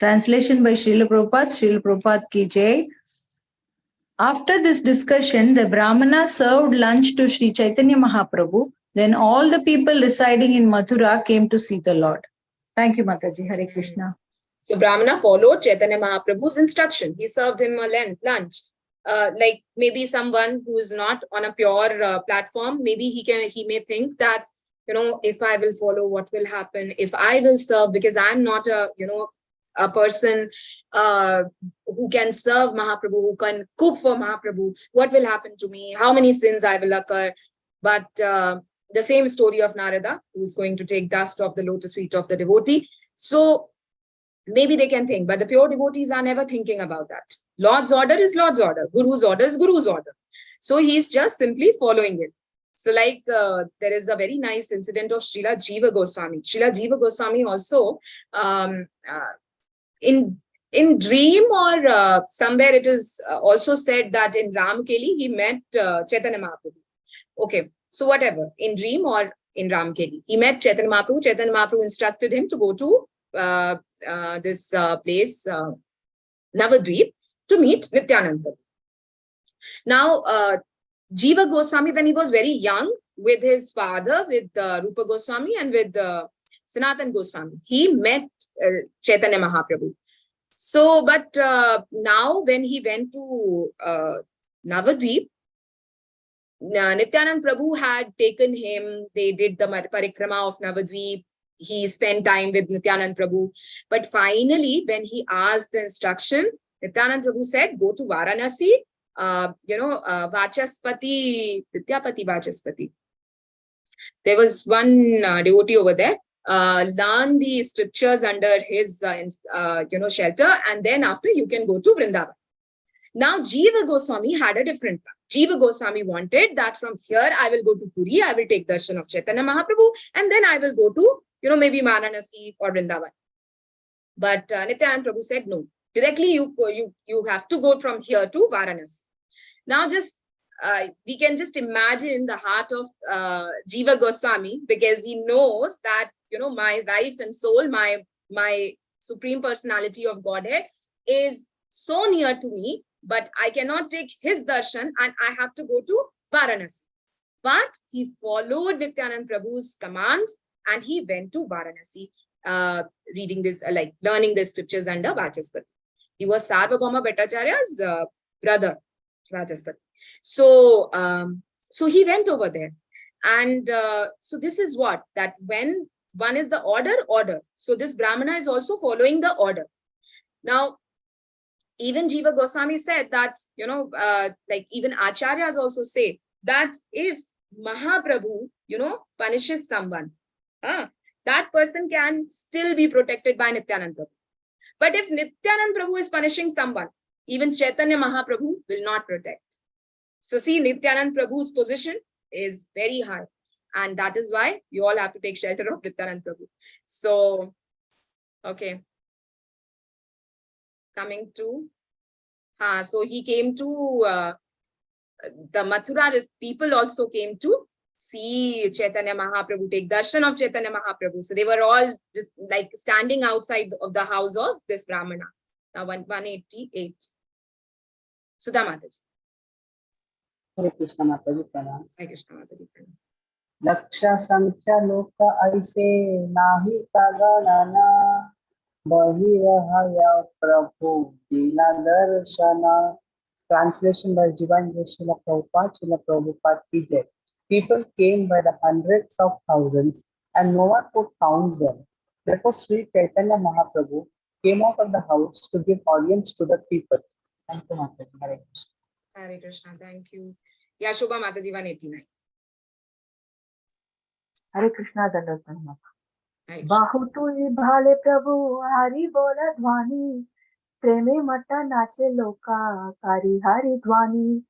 Speaker 7: Translation by Srila Prabhupada ki jai. After this discussion, the Brahmana served lunch to Sri Chaitanya Mahaprabhu. Then all the people residing in Mathura came to see the Lord. Thank you, Mataji. Hare Krishna.
Speaker 1: So Brahmana followed Chaitanya Mahaprabhu's instruction. He served him a lunch. Like maybe someone who is not on a pure platform, maybe he may think that if I will follow, what will happen? If I will serve, because I'm not a person who can serve Mahaprabhu, who can cook for Mahaprabhu, what will happen to me? How many sins I will occur? But the same story of Narada, who is going to take dust off the lotus feet of the devotee. So maybe they can think, but the pure devotees are never thinking about that. Lord's order is Lord's order. Guru's order is Guru's order. So he's just simply following it. So like there is a very nice incident of Srila Jiva Goswami. Srila Jiva Goswami also in dream or somewhere it is also said that in Ramkeli he met Chaitanya Mahaprabhu. Okay, so whatever, in dream or in Ramkeli, he met Chaitanya Mahaprabhu. Chaitanya Mahaprabhu instructed him to go to this place, Navadvip, to meet Nityananda. Now, Jiva Goswami, when he was very young, with his father, with Rupa Goswami and with Sanatan Goswami, he met Chaitanya Mahaprabhu. So, but now when he went to Navadvip, Nityanand Prabhu had taken him, they did the parikrama of Navadvip, he spent time with Nityanand Prabhu. But finally, when he asked the instruction, Nityanand Prabhu said, go to Varanasi, Vachaspati, Vidyapati Vachaspati. There was one devotee over there, learn the scriptures under his, shelter, and then after you can go to Vrindavan. Now, Jiva Goswami had a different plan. Jiva Goswami wanted that from here I will go to Puri, I will take darshan of Chaitanya Mahaprabhu, and then I will go to, maybe Varanasi or Vrindavan. But Nityanand Prabhu said, no, directly you have to go from here to Varanasi. Now, just we can just imagine the heart of Jiva Goswami, because he knows that, my life and soul, my supreme personality of Godhead is so near to me, but I cannot take his darshan and I have to go to Varanasi. But he followed Nityanand Prabhu's command and he went to Varanasi, reading this, learning the scriptures under Vachaspati. He was Sarvabhauma Bhattacharya's brother, Vachaspati. So, so he went over there. And so this is what, that when one is the order. So this Brahmana is also following the order. Now, even Jiva Goswami said that, even Acharyas also say that if Mahaprabhu, punishes someone, that person can still be protected by Nityanand Prabhu. But if Nityanand Prabhu is punishing someone, even Chaitanya Mahaprabhu will not protect. So see, Nityanand Prabhu's position is very high. And that is why you all have to take shelter of Nityanand Prabhu. So, okay. Coming to, so he came to, the Mathura people also came to see Chaitanya Mahaprabhu, take darshan of Chaitanya Mahaprabhu. So they were all just like standing outside of the house of this Brahmana. Now 188. Sudha Mataji.
Speaker 2: Hare Krishna Mataji Pranam.
Speaker 1: Hare Krishna Mataji Pranam.
Speaker 2: Laksha Sankhya Loka Aise Nahi Taganana Bahirahaya Prabhu Dina Darshana. Translation by Divine Grace Srila Prabhupada, Srila Prabhupada ki Jai. People came by the hundreds of thousands and no one could count them. Therefore, Sri Chaitanya Mahaprabhu came out of the house to give audience to the people. Thank you, Mataji. Hare Krishna.
Speaker 1: Hare Krishna, thank you. Yeah, Shobha Mataji 189.
Speaker 6: Hare Krishna Dandavat. Bahutui bhale Prabhu Hari Bola Dhwani Preme Mata Nache Loka Hari Hari Dhwani.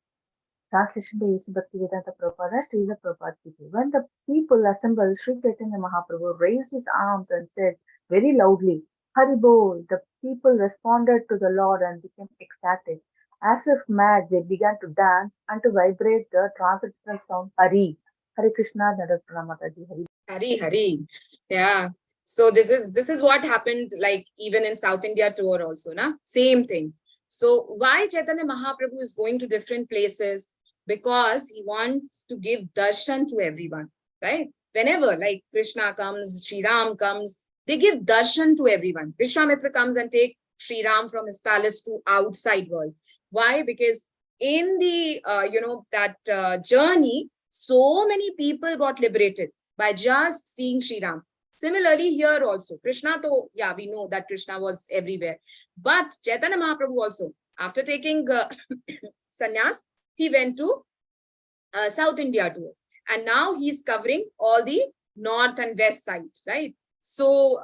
Speaker 6: Translation by A.C. Bhaktivedanta Prabhupada, Srila Prabhupada ki Jai. When the people assembled, Sri Chaitanya Mahaprabhu raised his arms and said very loudly, Hari Bol. The people responded to the Lord and became ecstatic. As if mad, they began to dance and to vibrate the transcendental sound Hari. Hare Krishna, Dandavat Mataji. Hari.
Speaker 1: Hari, Hari. Yeah. So this is what happened, like even in South India tour also, na? Same thing. So why Chaitanya Mahaprabhu is going to different places? Because he wants to give darshan to everyone, right? Whenever like Krishna comes, Sri Ram comes, they give darshan to everyone. Vishwamitra comes and take Sri Ram from his palace to outside world. Why? Because in the, that journey, so many people got liberated. by just seeing Sri Ram. Similarly, here also, Krishna, though, yeah, we know that Krishna was everywhere. But Chaitanya Mahaprabhu also, after taking sannyas, he went to South India tour. And now he's covering all the north and west side, right? So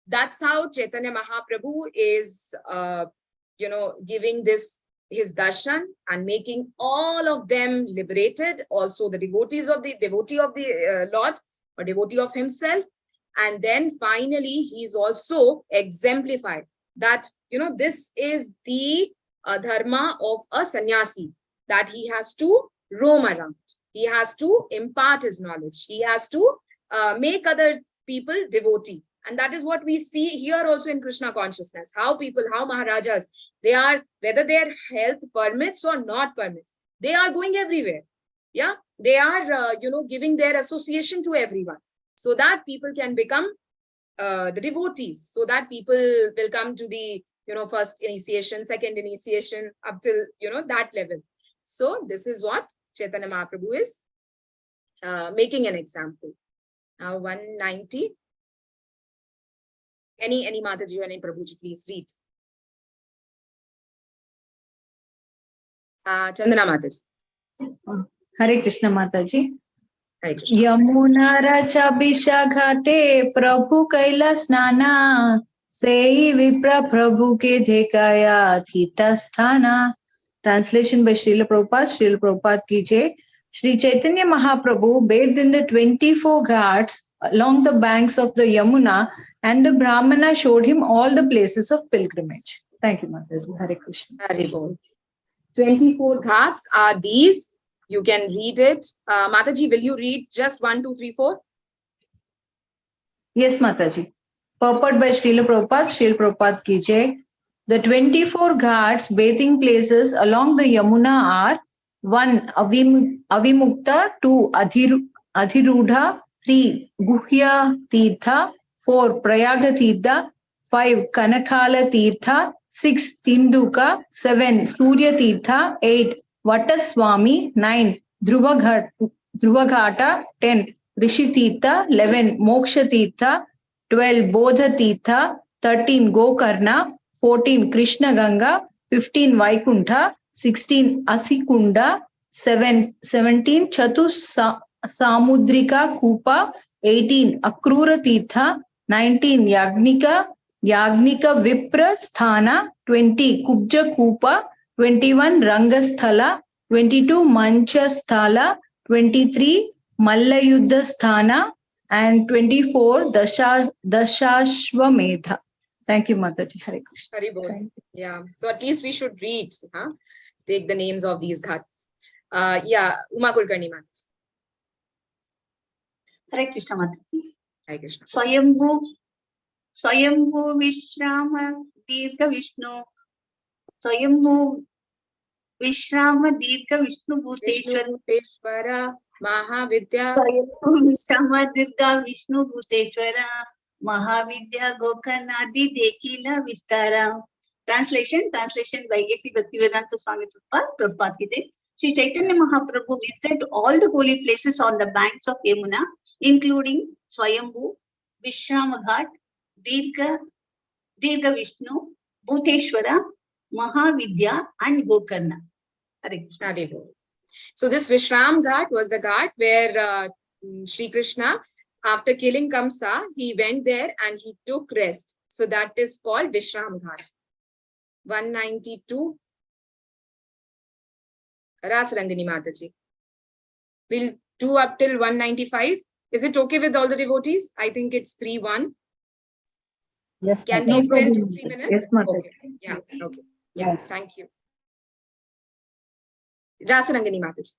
Speaker 1: that's how Chaitanya Mahaprabhu is, giving this his darshan and making all of them liberated. Also the devotee of the Lord, or devotee of himself. And then finally, he's also exemplified that, this is the dharma of a sannyasi, that he has to roam around. He has to impart his knowledge. He has to make other people devotee. And that is what we see here also in Krishna consciousness. How Maharajas, they are, whether their health permits or not permits, they are going everywhere. Yeah, they are, giving their association to everyone, so that people can become the devotees, so that people will come to the, first initiation, second initiation, up till, that level. So this is what Chaitanya Mahaprabhu is making an example. Now 190. Any Mataji or any Prabhuji, please read. Chandana Mataji.
Speaker 7: Hare Krishna Mataji.
Speaker 1: Hare Krishna.
Speaker 7: Yamuna racha bisha ghate Prabhu kaila snana sei vipra Prabhu ke dhekaya thita sthana. Translation by Srila Prabhupada ki jai. Sri Chaitanya Mahaprabhu bathed in the 24 ghats along the banks of the Yamuna, and the Brahmana showed him all the places of pilgrimage. Thank you, Mataji. Hare Krishna.
Speaker 1: Hare Bol. 24 ghats are these. You can read it. Mataji, will you read just 1, 2, 3, 4?
Speaker 7: Yes, Mataji. Purport by Srila Prabhupada ki jai. The 24 ghats, bathing places along the Yamuna are 1. Avimukta, 2. Adhirudha, 3. Guhya Tirtha, 4. Prayaga Tirtha, 5. Kanakala Tirtha, 6. Tinduka, 7. Surya Tirtha, 8. Vataswami, 9. Dhruvaghata, 10. Rishi Tirtha, 11. Moksha Tirtha, 12. Bodha Tirtha, 13. Gokarna, 14. Krishna Ganga, 15. Vaikuntha, 16. Asikunda, 17. Chatus Samudrika Kupa, 18. Akrura Tirtha, 19. Yagnika Vipra Sthana, 20. Kubja Kupa, 21. Rangasthala, 22. Manchasthala, 23. Mallayuddha Sthana, and 24. Dashashvamedha. Thank you, Mataji. Hare Krishna.
Speaker 1: Hare Bol. Yeah. So at least we should read, take the names of these ghats. Yeah, Uma Kulkarni Mataji.
Speaker 5: Hare Krishna Mataji.
Speaker 1: Hare Krishna.
Speaker 5: Swayambhu Vishrama Dirgha Vishnu. Swayambhu Vishrama Dirgha Vishnu
Speaker 1: Bhuteshwara Mahavidya.
Speaker 5: Swayambhu Vishrama Dirgha Vishnu Bhuteshwara Mahavidya Gokarnadi Dekila Vistara. Translation by A.C. Bhaktivedanta Swami Prabhupada ki jai. Sri Chaitanya Mahaprabhu visited all the holy places on the banks of Yamuna, including Swayambhu, Vishrama-ghat, Dirgha Vishnu, Bhuteshwara, Mahavidya, and Gokarna.
Speaker 1: Hare Bol. So this Vishram Ghat was the ghat where Sri Krishna, after killing Kamsa, he went there and he took rest. So that is called Vishram Ghat. 192. Rasarangani Mataji. We'll do up till 195. Is it okay with all the devotees? I think it's 3-1.
Speaker 2: Yes.
Speaker 1: Can we extend 2-3 minutes?
Speaker 7: Yes, Mataji.
Speaker 1: Okay. Yeah. Okay. Yeah.
Speaker 2: Yes.
Speaker 1: Thank you. Rasarangani Mataji.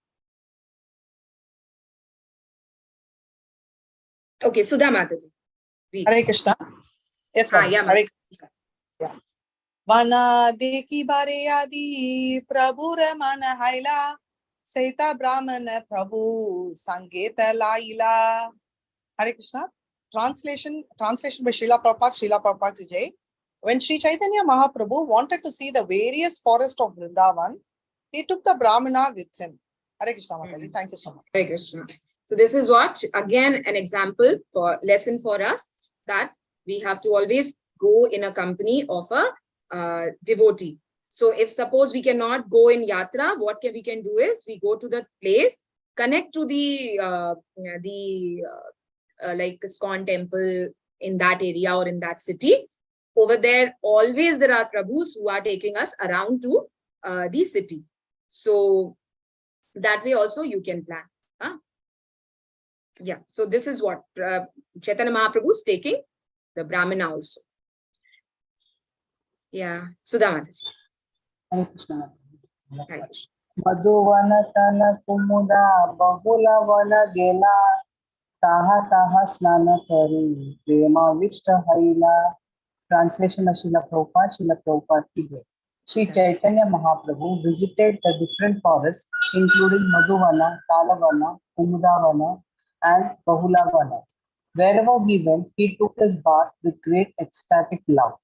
Speaker 1: Okay, Sudha Mataji. Read.
Speaker 8: Hare Krishna. Yes, ma'am.
Speaker 1: Yeah,
Speaker 8: Hare Krishna. Yeah. Vana deki bare adi Prabhu Ramana haila Saita Brahmana Prabhu Sangeta laila. Hare Krishna. Translation by Srila Prabhupada ki jai. When Sri Chaitanya Mahaprabhu wanted to see the various forests of Vrindavan, he took the Brahmana with him. Hare Krishna Mataji. Thank you so much.
Speaker 1: Hare Krishna. So this is what, again, an example for lesson for us, that we have to always go in a company of a devotee. So if suppose we cannot go in yatra, what we can do is we go to the place, connect to the like ISKCON temple in that area or in that city. Over there, always there are Prabhus who are taking us around to the city. So that way also you can plan. Huh? Yeah, so this is what Chaitanya Mahaprabhu is taking the Brahmana also. Yeah, Sudha Mataji.
Speaker 2: Hare Krishna.
Speaker 1: Hare Krishna.
Speaker 2: Madhuvana tana kumuda bahula vana gela taha taha snana kari prema vishta haila. Translation by Srila Prabhupada ki jai. Sri Chaitanya Mahaprabhu visited the different forests, including Madhuvana, Talavana, Kumudavana, and Bahulavana. Wherever he went, he took his bath with great ecstatic love.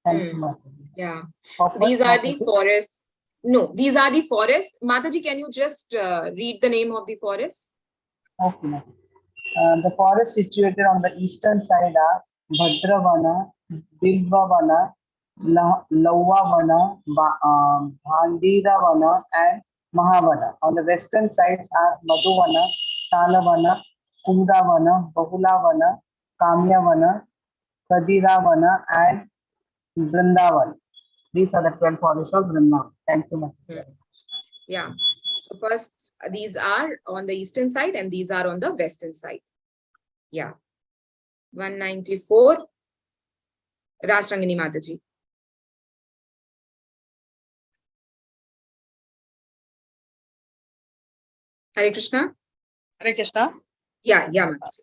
Speaker 2: Thank you, Mataji.
Speaker 1: Yeah. So these are the forests. No, these are the forests. Mataji, can you just read the name of the forest?
Speaker 2: Okay, Mataji. The forests situated on the eastern side are Bhadravana, Bilvavana, Lauvavana, Bhandiravana, and Mahavana. On the western sides are Madhuvana, Talavana, Kumudavana, Bahulavana, Kamyavana, Kadiravana, and Vrindavan. These are the 12 forests of Vrindavan. Thank you, Mataji.
Speaker 1: Yeah. So first, these are on the eastern side and these are on the western side. Yeah. 194. Rasrangini Mataji. Hare Krishna.
Speaker 8: Hare Krishna.
Speaker 1: Yeah, Mataji.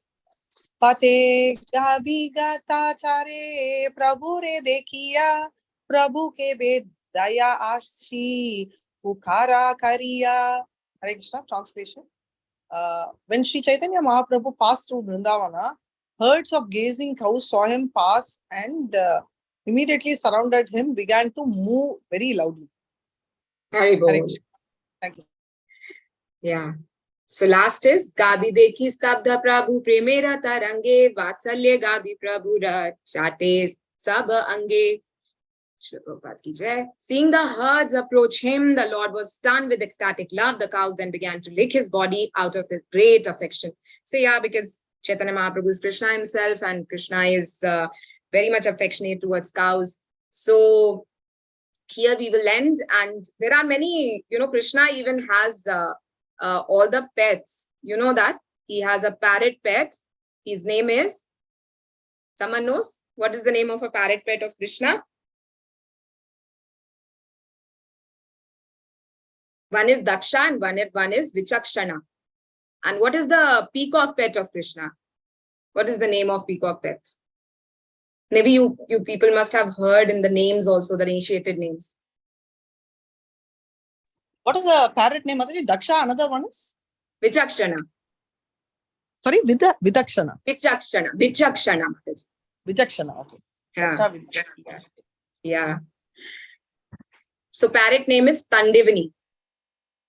Speaker 8: Pate jabigata chare Prabhu re dekhiya Prabhu ke bed daya ashi pukhara kariya. Hare Krishna. Translation. When Sri Chaitanya Mahaprabhu passed through Vrindavana, herds of gazing cows saw him pass and immediately surrounded him, began to move very loudly.
Speaker 1: Hare Bol.
Speaker 8: Thank you.
Speaker 1: Yeah. So last is Gabi dekhi stabdha Prabhu premera tarange vatsalya Gabi Prabhu ra chate sab ange. Seeing the herds approach him, the Lord was stunned with ecstatic love. The cows then began to lick his body out of his great affection. So yeah, because Chaitanya Mahaprabhu is Krishna himself and Krishna is very much affectionate towards cows. So here we will end, and there are many, Krishna even has all the pets. You know that? He has a parrot pet. His name is, someone knows? What is the name of a parrot pet of Krishna? One is Daksha and one is Vichakshana. And what is the peacock pet of Krishna? What is the name of peacock pet? Maybe you people must have heard in the names also, the initiated names.
Speaker 8: What is the parrot name? Daksha, another one is?
Speaker 1: Vichakshana.
Speaker 8: Sorry, Vidakshana.
Speaker 1: Vichakshana. Vichakshana.
Speaker 8: Vichakshana, okay.
Speaker 1: Yeah. Yeah. So parrot name is Tandivani.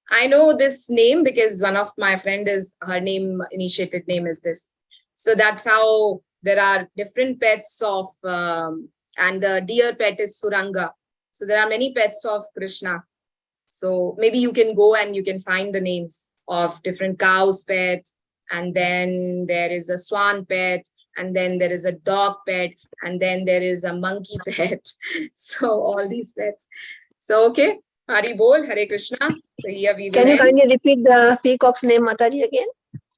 Speaker 1: I know this name because one of my friend her name, initiated name is this. So that's how there are different pets of, and the deer pet is Suranga. So there are many pets of Krishna. So maybe you can go and you can find the names of different cows pet, and then there is a swan pet, and then there is a dog pet, and then there is a monkey pet. So all these pets. So okay. Hari Bol, Hare Krishna. So here we will
Speaker 9: Can you kindly repeat the peacock's name, Mataji, again?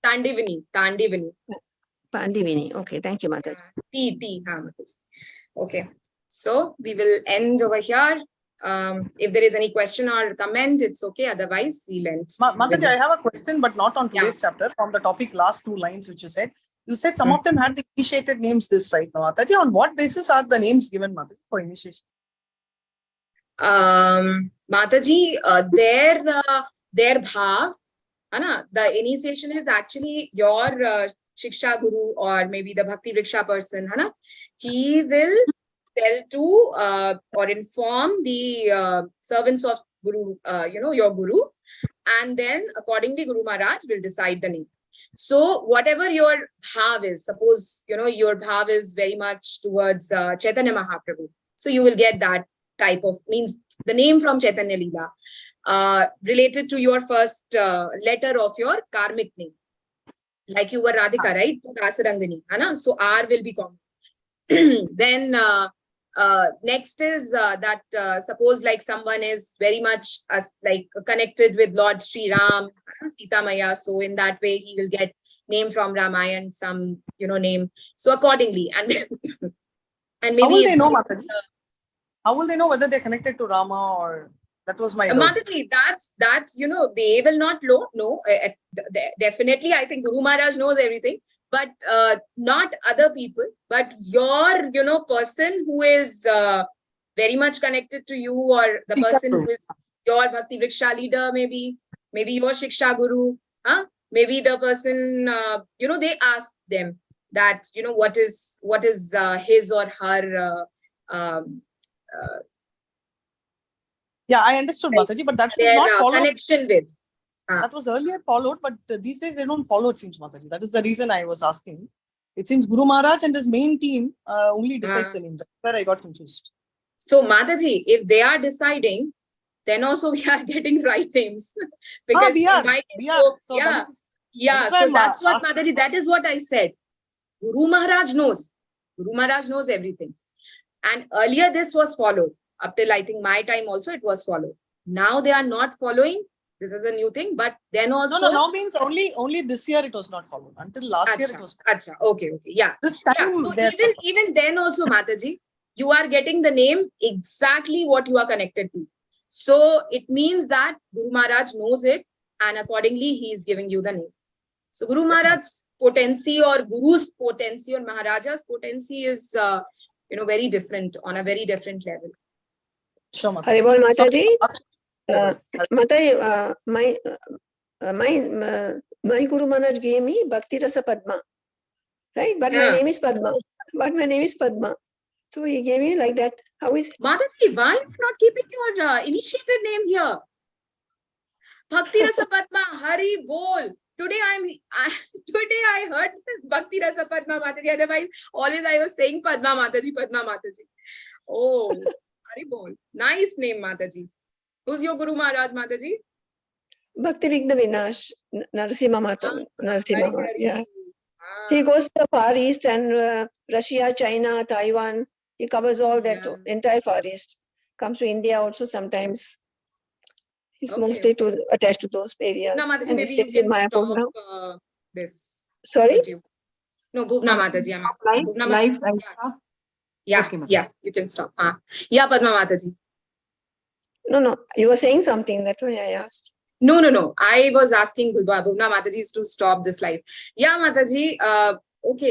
Speaker 1: Tandivani.
Speaker 9: Pandivini. Okay, thank you, Mataji.
Speaker 1: T. Mataji. Okay. So we will end over here. If there is any question or comment, it's okay. Otherwise, we'll end.
Speaker 8: Mataji, I have a question, but not on today's chapter. From the topic, last 2 lines which you said. You said some of them had the initiated names this right now. Mataji, on what basis are the names given, Mataji, for initiation?
Speaker 1: Mataji, their bhav, the initiation is actually your Shiksha Guru or maybe the Bhakti Vriksha person. He will tell to or inform the servants of Guru, your Guru, and then accordingly Guru Maharaj will decide the name. So whatever your bhav is, suppose, your bhav is very much towards Chaitanya Mahaprabhu. So you will get that type of, means the name from Chaitanya Leela, related to your first letter of your karmic name. Like you were Radhika, right? Rasarangani, Anna. So R will be common. Then next is that suppose like someone is very much like connected with Lord Sri Ram, Sita Maya. So in that way, he will get name from Ramayana, some name. So accordingly, and maybe
Speaker 8: how will they know, Mataji? How will they know whether they're connected to Rama or? That was my doubt.
Speaker 1: Mataji, that they will not know. Definitely, I think Guru Maharaj knows everything, but not other people. But your, person who is very much connected to you, or the person who is your Bhakti Vriksha leader, maybe your Shiksha Guru, maybe the person, they ask them that, what is his or her.
Speaker 8: Yeah, I understood, Mataji, but that was not followed.
Speaker 1: Connection with.
Speaker 8: That was earlier followed, but these days they don't follow, it seems, Mataji. That is the reason I was asking. It seems Guru Maharaj and his main team only decides the name. That's where I got confused.
Speaker 1: So, Mataji, if they are deciding, then also we are getting right names. Because
Speaker 8: we are.
Speaker 1: So that's what, Mataji, that is what I said. Guru Maharaj knows. Guru Maharaj knows everything. And earlier this was followed. Up till I think my time also it was followed. Now they are not following. This is a new thing. But then also...
Speaker 8: No, now means only this year it was not followed. Until last year it was followed.
Speaker 1: Okay. Yeah.
Speaker 8: This time...
Speaker 1: So even then also, Mataji, you are getting the name exactly what you are connected to. So it means that Guru Maharaj knows it, and accordingly he is giving you the name. So Guru Maharaj's potency, or Guru's potency, or Maharaja's potency is very different, on a very different level.
Speaker 8: Sure,
Speaker 9: Haribol Mataji. Mataji, my Guru Maharaj gave me Bhakti Rasa Padma, right? But my name is Padma. So he gave me like that. How is
Speaker 1: Mataji, why are you not keeping your initiated name here? Bhakti Rasa Padma, Hari Bol. Today I heard Bhakti Rasa Padma, Mataji. Otherwise, always I was saying Padma Mataji. Oh, Hari Bol. Nice name, Mataji. Who's your Guru Maharaj, Mataji?
Speaker 9: Bhakti Vigna Vinash, Narasimha Mata. Yeah. He goes to the Far East and Russia, China, Taiwan. He covers all that entire Far East. Comes to India also sometimes. He's mostly attached to those areas.
Speaker 1: No, Mataji,
Speaker 9: and
Speaker 1: maybe you can stop this.
Speaker 9: Sorry?
Speaker 1: No, Bhuvna Mataji. I'm asking.
Speaker 4: Live.
Speaker 1: Yeah,
Speaker 4: Okay,
Speaker 1: you can stop. Yeah, Padma Mataji.
Speaker 9: No. You were saying something. That's why I asked.
Speaker 1: No. I was asking Bhuvna Mataji to stop this live. Yeah, Mataji. Okay.